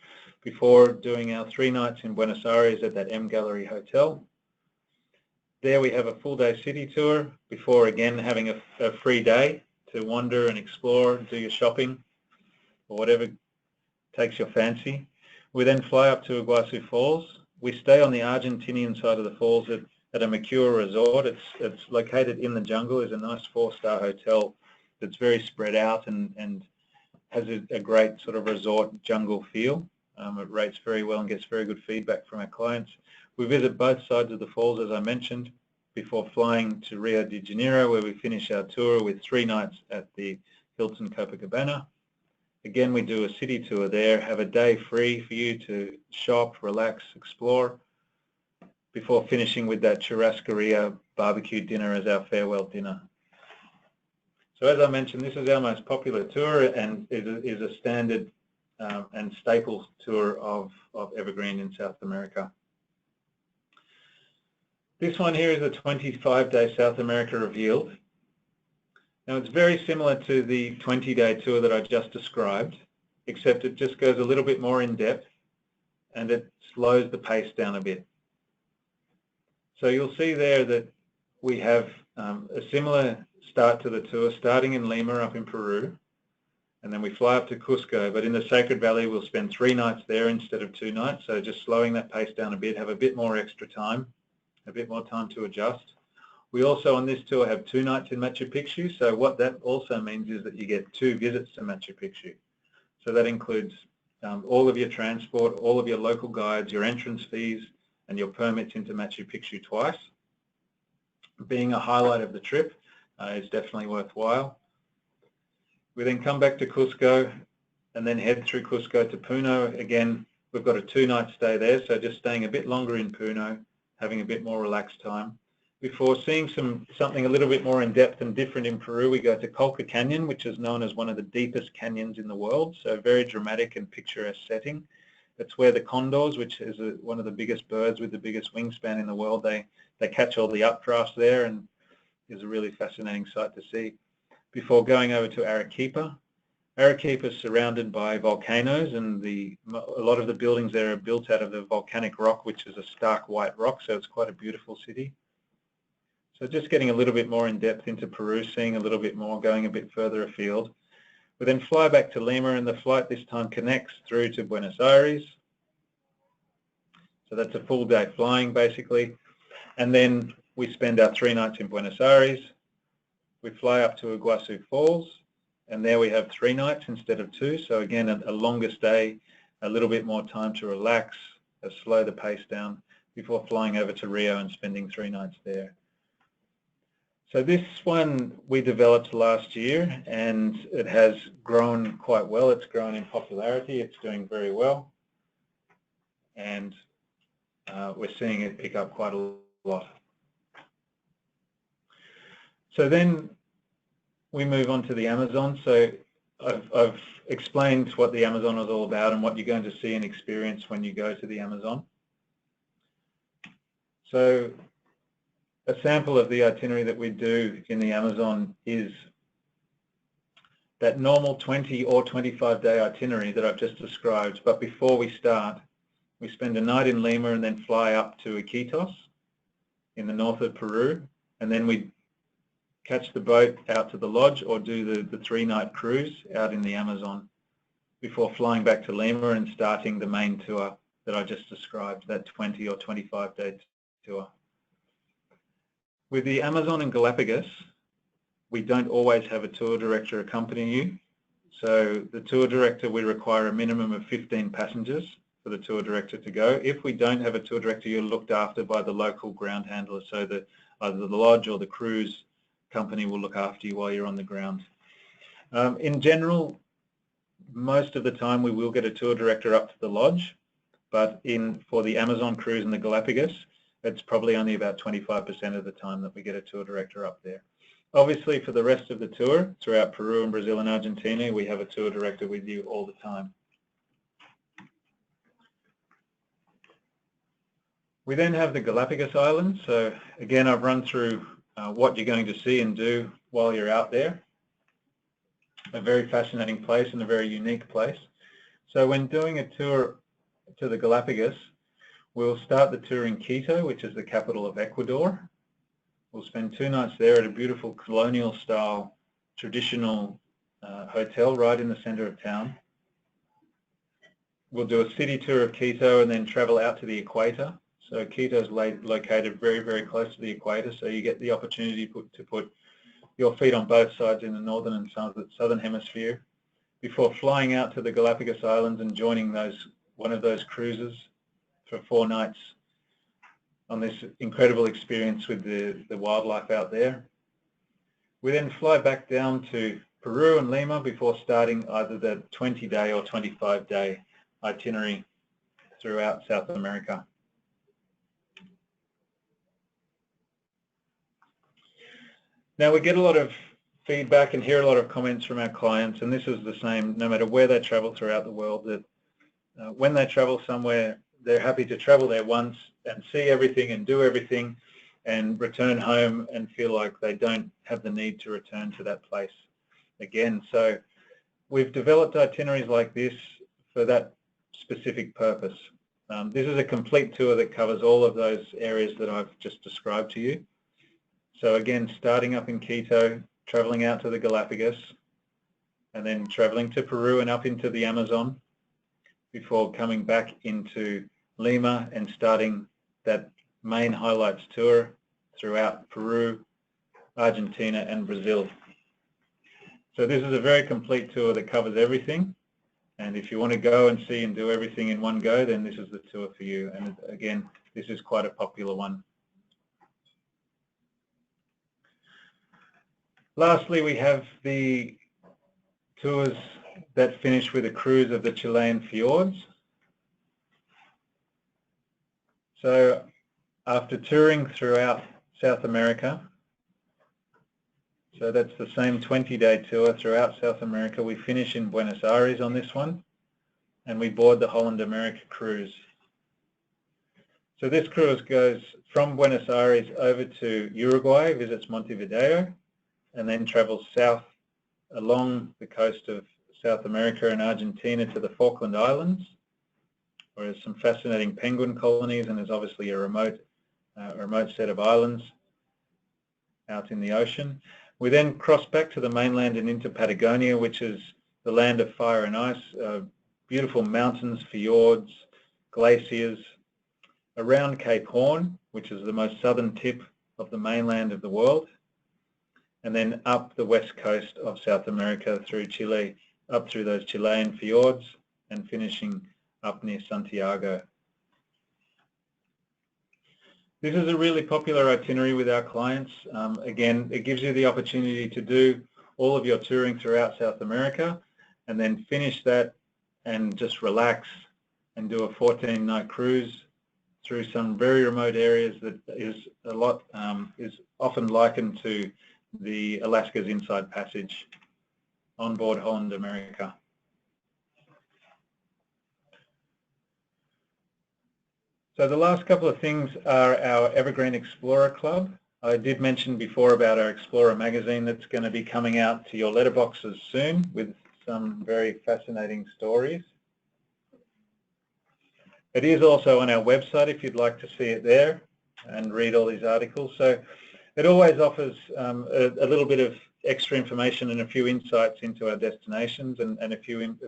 doing our 3 nights in Buenos Aires at that M Gallery Hotel. There we have a full-day city tour before again having a free day to wander and explore and do your shopping or whatever takes your fancy. We then fly up to Iguazu Falls. We stay on the Argentinian side of the falls at a Mercure resort. It's located in the jungle. It's a nice 4-star hotel that's very spread out and has a great sort of resort jungle feel. It rates very well and gets very good feedback from our clients. We visit both sides of the falls, as I mentioned, before flying to Rio de Janeiro, where we finish our tour with 3 nights at the Hilton Copacabana. Again, we do a city tour there, have a day free for you to shop, relax, explore, before finishing with that churrascaria barbecue dinner as our farewell dinner. So as I mentioned, this is our most popular tour and is a standard and staple tour of Evergreen in South America. This one here is a 25-day South America Revealed. Now it's very similar to the 20-day tour that I just described, except it just goes a little bit more in depth and it slows the pace down a bit. So you'll see there that we have a similar start to the tour, starting in Lima up in Peru, and then we fly up to Cusco, but in the Sacred Valley we'll spend 3 nights there instead of 2 nights, so just slowing that pace down a bit, have a bit more extra time, a bit more time to adjust. We also on this tour have 2 nights in Machu Picchu, so what that also means is that you get 2 visits to Machu Picchu. So that includes all of your transport, all of your local guides, your entrance fees, and your permits into Machu Picchu twice. Being a highlight of the trip is definitely worthwhile. We then come back to Cusco and then head through Cusco to Puno. Again, we've got a 2-night stay there, so just staying a bit longer in Puno, having a bit more relaxed time. Before seeing something a little bit more in depth and different in Peru, we go to Colca Canyon, which is known as one of the deepest canyons in the world, so very dramatic and picturesque setting. It's where the condors, which is one of the biggest birds with the biggest wingspan in the world, they catch all the updrafts there, and is a really fascinating sight to see. Before going over to Arequipa. Arequipa is surrounded by volcanoes, and a lot of the buildings there are built out of the volcanic rock, which is a stark white rock, so it's quite a beautiful city. So just getting a little bit more in depth into Peru, seeing a little bit more, going a bit further afield. We then fly back to Lima, and the flight this time connects through to Buenos Aires. So that's a full day flying basically. And then we spend our 3 nights in Buenos Aires. We fly up to Iguazu Falls, and there we have 3 nights instead of 2. So again, a longer stay, a little bit more time to relax, slow the pace down before flying over to Rio and spending 3 nights there. So this one we developed last year, and it has grown quite well. It's grown in popularity. It's doing very well, and we're seeing it pick up quite a lot. So then we move on to the Amazon. So I've explained what the Amazon is all about and what you're going to see and experience when you go to the Amazon. So a sample of the itinerary that we do in the Amazon is that normal 20 or 25 day itinerary that I've just described. But before we start, we spend a night in Lima and then fly up to Iquitos in the north of Peru, and then we catch the boat out to the lodge or do the 3-night cruise out in the Amazon before flying back to Lima and starting the main tour that I just described, that 20 or 25 day tour. With the Amazon and Galapagos, we don't always have a tour director accompanying you. So the tour director, we require a minimum of 15 passengers for the tour director to go. If we don't have a tour director, you're looked after by the local ground handler. So either the lodge or the cruise company will look after you while you're on the ground. In general, most of the time we will get a tour director up to the lodge, but for the Amazon cruise and the Galapagos, it's probably only about 25% of the time that we get a tour director up there. Obviously, for the rest of the tour, throughout Peru and Brazil and Argentina, we have a tour director with you all the time. We then have the Galapagos Islands. So again, I've run through what you're going to see and do while you're out there. A very fascinating place and a very unique place. So when doing a tour to the Galapagos, we'll start the tour in Quito, which is the capital of Ecuador. We'll spend 2 nights there at a beautiful colonial-style, traditional hotel right in the center of town. We'll do a city tour of Quito and then travel out to the equator. So Quito is located very, very close to the equator, so you get the opportunity to put your feet on both sides in the northern and southern hemisphere before flying out to the Galapagos Islands and joining one of those cruises for 4 nights on this incredible experience with the wildlife out there. We then fly back down to Peru and Lima before starting either the 20-day or 25-day itinerary throughout South America. Now we get a lot of feedback and hear a lot of comments from our clients, and this is the same no matter where they travel throughout the world, that when they travel somewhere, they're happy to travel there once and see everything and do everything and return home and feel like they don't have the need to return to that place again. So we've developed itineraries like this for that specific purpose. This is a complete tour that covers all of those areas that I've just described to you. So again, starting up in Quito, traveling out to the Galapagos, and then traveling to Peru and up into the Amazon before coming back into Lima and starting that main highlights tour throughout Peru, Argentina, and Brazil. So this is a very complete tour that covers everything. And if you want to go and see and do everything in one go, then this is the tour for you. And again, this is quite a popular one. Lastly, we have the tours that finish with a cruise of the Chilean fjords. So after touring throughout South America. So that's the same 20-day tour throughout South America. We finish in Buenos Aires on this one, and we board the Holland America cruise. So this cruise goes from Buenos Aires over to Uruguay, visits Montevideo, and then travels south along the coast of South America and Argentina to the Falkland Islands, where there's some fascinating penguin colonies, and there's obviously a remote set of islands out in the ocean. We then cross back to the mainland and into Patagonia, which is the land of fire and ice, beautiful mountains, fjords, glaciers, around Cape Horn, which is the most southern tip of the mainland of the world, and then up the west coast of South America through Chile, up through those Chilean fjords, and finishing up near Santiago. This is a really popular itinerary with our clients. Again, it gives you the opportunity to do all of your touring throughout South America and then finish that and just relax and do a 14-night cruise through some very remote areas that is often likened to the Alaska's Inside Passage on board Holland America. So the last couple of things are our Evergreen Explorer Club. I did mention before about our Explorer magazine that's going to be coming out to your letterboxes soon with some very fascinating stories. It is also on our website if you'd like to see it there and read all these articles. So it always offers a little bit of extra information and a few insights into our destinations and a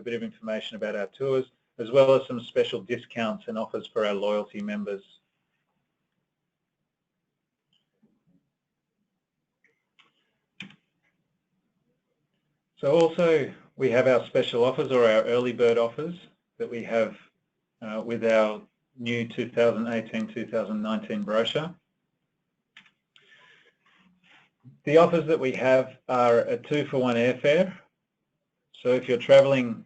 bit of information about our tours, as well as some special discounts and offers for our loyalty members. So also we have our special offers or our early bird offers that we have with our new 2018-2019 brochure. The offers that we have are a 2-for-1 airfare. So if you're traveling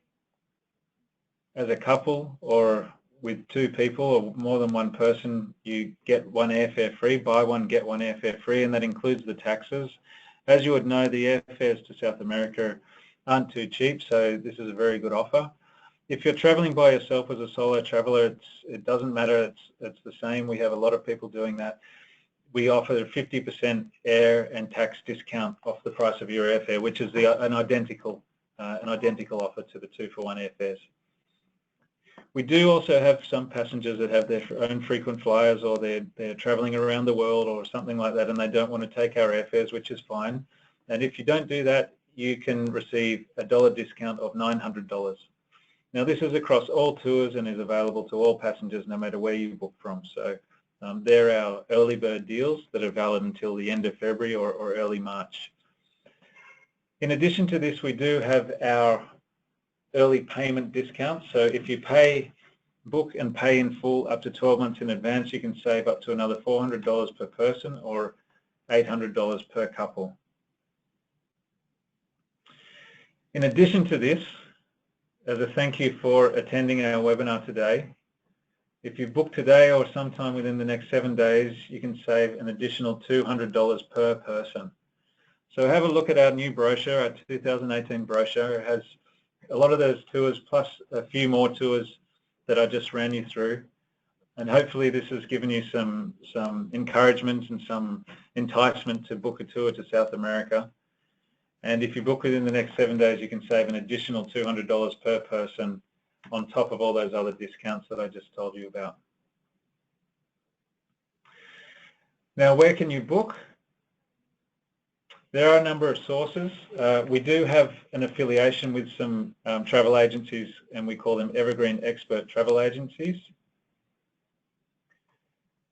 as a couple or with 2 people or more than 1 person, you get 1 airfare free, buy 1, get 1 airfare free, and that includes the taxes. As you would know, the airfares to South America aren't too cheap, so this is a very good offer. If you're traveling by yourself as a solo traveler, it doesn't matter, it's the same. We have a lot of people doing that. We offer a 50% air and tax discount off the price of your airfare, which is an identical offer to the 2-for-1 airfares. We do also have some passengers that have their own frequent flyers, or they're traveling around the world or something like that, and they don't want to take our airfares, which is fine. And if you don't do that, you can receive a dollar discount of $900. Now this is across all tours and is available to all passengers no matter where you book from. So they're our early bird deals that are valid until the end of February or early March. In addition to this, we do have our early payment discount. So if you book and pay in full up to 12 months in advance, you can save up to another $400 per person or $800 per couple. In addition to this, as a thank you for attending our webinar today, if you book today or sometime within the next 7 days, you can save an additional $200 per person. So have a look at our new brochure, our 2018 brochure. It has a lot of those tours plus a few more tours that I just ran you through. And hopefully this has given you some encouragement and some enticement to book a tour to South America. And if you book within the next 7 days, you can save an additional $200 per person on top of all those other discounts that I just told you about. Now, where can you book? There are a number of sources. We do have an affiliation with some travel agencies, and we call them Evergreen Expert Travel Agencies.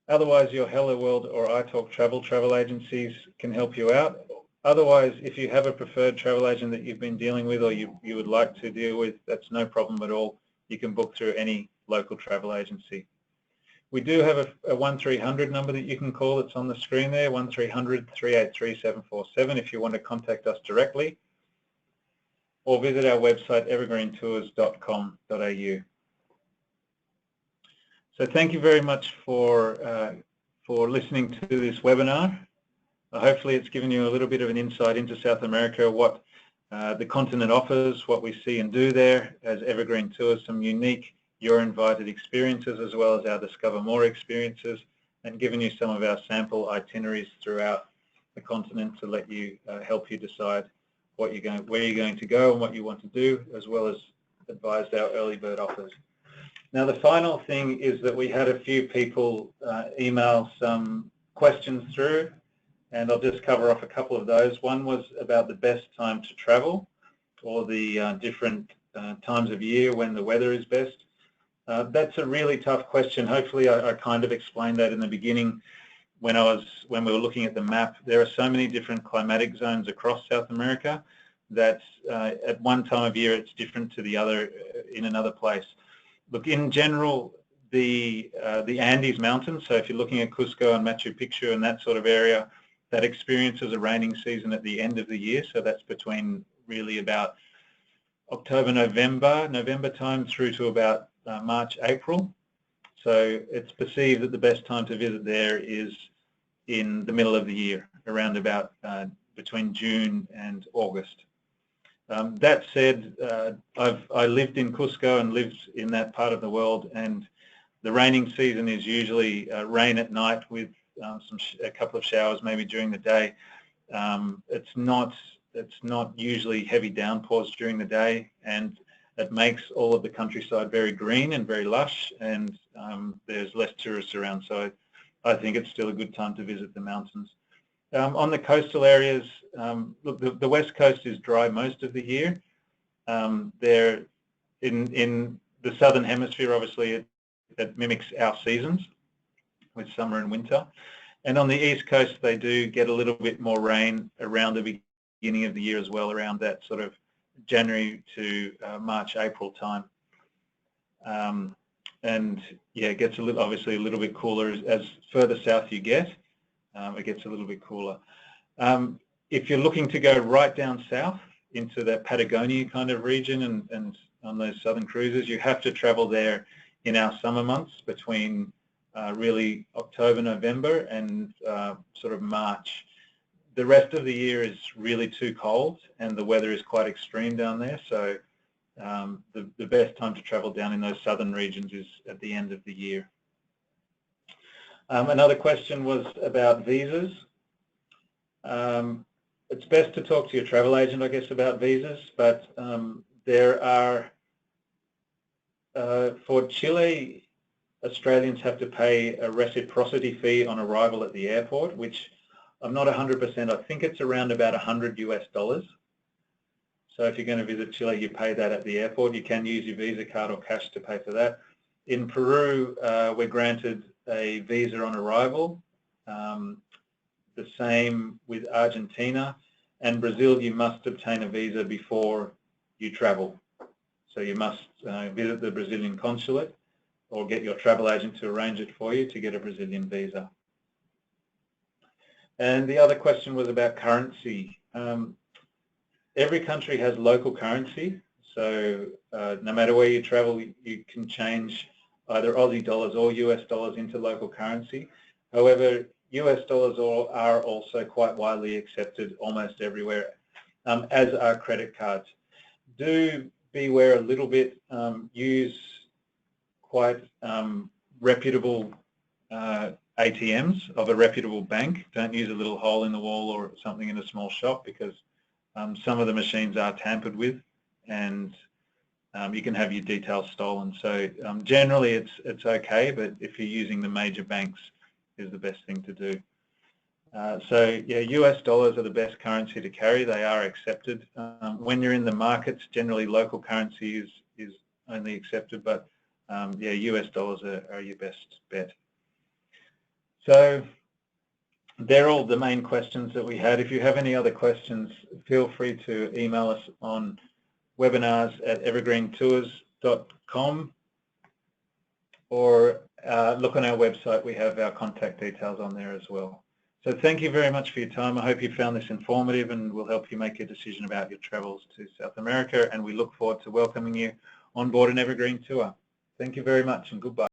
Otherwise, your Hello World or iTalk travel agencies can help you out. Otherwise, if you have a preferred travel agent that you've been dealing with or you would like to deal with, that's no problem at all. You can book through any local travel agency. We do have a 1300 number that you can call. It's on the screen there, 1300-383-747 if you want to contact us directly, or visit our website evergreentours.com.au. So thank you very much for for listening to this webinar. Hopefully it's given you a little bit of an insight into South America, what the continent offers, what we see and do there as Evergreen Tours, some unique You're Invited experiences as well as our Discover More experiences, and given you some of our sample itineraries throughout the continent to let you help you decide where you're going to go and what you want to do, as well as advised our early bird offers. Now the final thing is that we had a few people email some questions through, and I'll just cover off a couple of those. One was about the best time to travel, or the different times of year when the weather is best. That's a really tough question. Hopefully I kind of explained that in the beginning when we were looking at the map. There are so many different climatic zones across South America that at one time of year it's different to the other in another place. Look, in general, the Andes Mountains, so if you're looking at Cusco and Machu Picchu and that sort of area, that experiences a raining season at the end of the year, so that's between really about October, November time through to about March, April. So it's perceived that the best time to visit there is in the middle of the year, around about between June and August. That said, I lived in Cusco and lived in that part of the world, and the raining season is usually rain at night with a couple of showers maybe during the day. It's not usually heavy downpours during the day, and it makes all of the countryside very green and very lush, and there's less tourists around, so I think it's still a good time to visit the mountains. On the coastal areas, look, the west coast is dry most of the year. There in the southern hemisphere, obviously it mimics our seasons with summer and winter. And on the east coast, they do get a little bit more rain around the beginning of the year as well, around that sort of January to March, April time. And yeah, it gets obviously a little bit cooler as further south you get. It gets a little bit cooler. If you're looking to go right down south into that Patagonia kind of region and on those southern cruises, you have to travel there in our summer months between really October, November and sort of March. The rest of the year is really too cold and the weather is quite extreme down there, so the best time to travel down in those southern regions is at the end of the year. Another question was about visas. It's best to talk to your travel agent, I guess, about visas, but there are, for Chile, Australians have to pay a reciprocity fee on arrival at the airport, which I'm not 100%, I think it's around about $100 US. So if you're going to visit Chile, you pay that at the airport. You can use your Visa card or cash to pay for that. In Peru, we're granted a visa on arrival. The same with Argentina. And Brazil, you must obtain a visa before you travel. So you must visit the Brazilian consulate or get your travel agent to arrange it for you to get a Brazilian visa. And the other question was about currency. Every country has local currency, so no matter where you travel, you can change either Aussie dollars or US dollars into local currency. However, US dollars are also quite widely accepted almost everywhere, as are credit cards. Do beware a little bit, use quite reputable ATMs of a reputable bank. Don't use a little hole in the wall or something in a small shop, because some of the machines are tampered with and you can have your details stolen. So generally it's okay, but if you're using the major banks is the best thing to do. So yeah, US dollars are the best currency to carry. They are accepted. When you're in the markets, generally local currency is only accepted, but yeah, US dollars are your best bet. So they're all the main questions that we had. If you have any other questions, feel free to email us on webinars@evergreentours.com or look on our website. We have our contact details on there as well. So thank you very much for your time. I hope you found this informative and will help you make a decision about your travels to South America, and we look forward to welcoming you on board an Evergreen tour. Thank you very much and goodbye.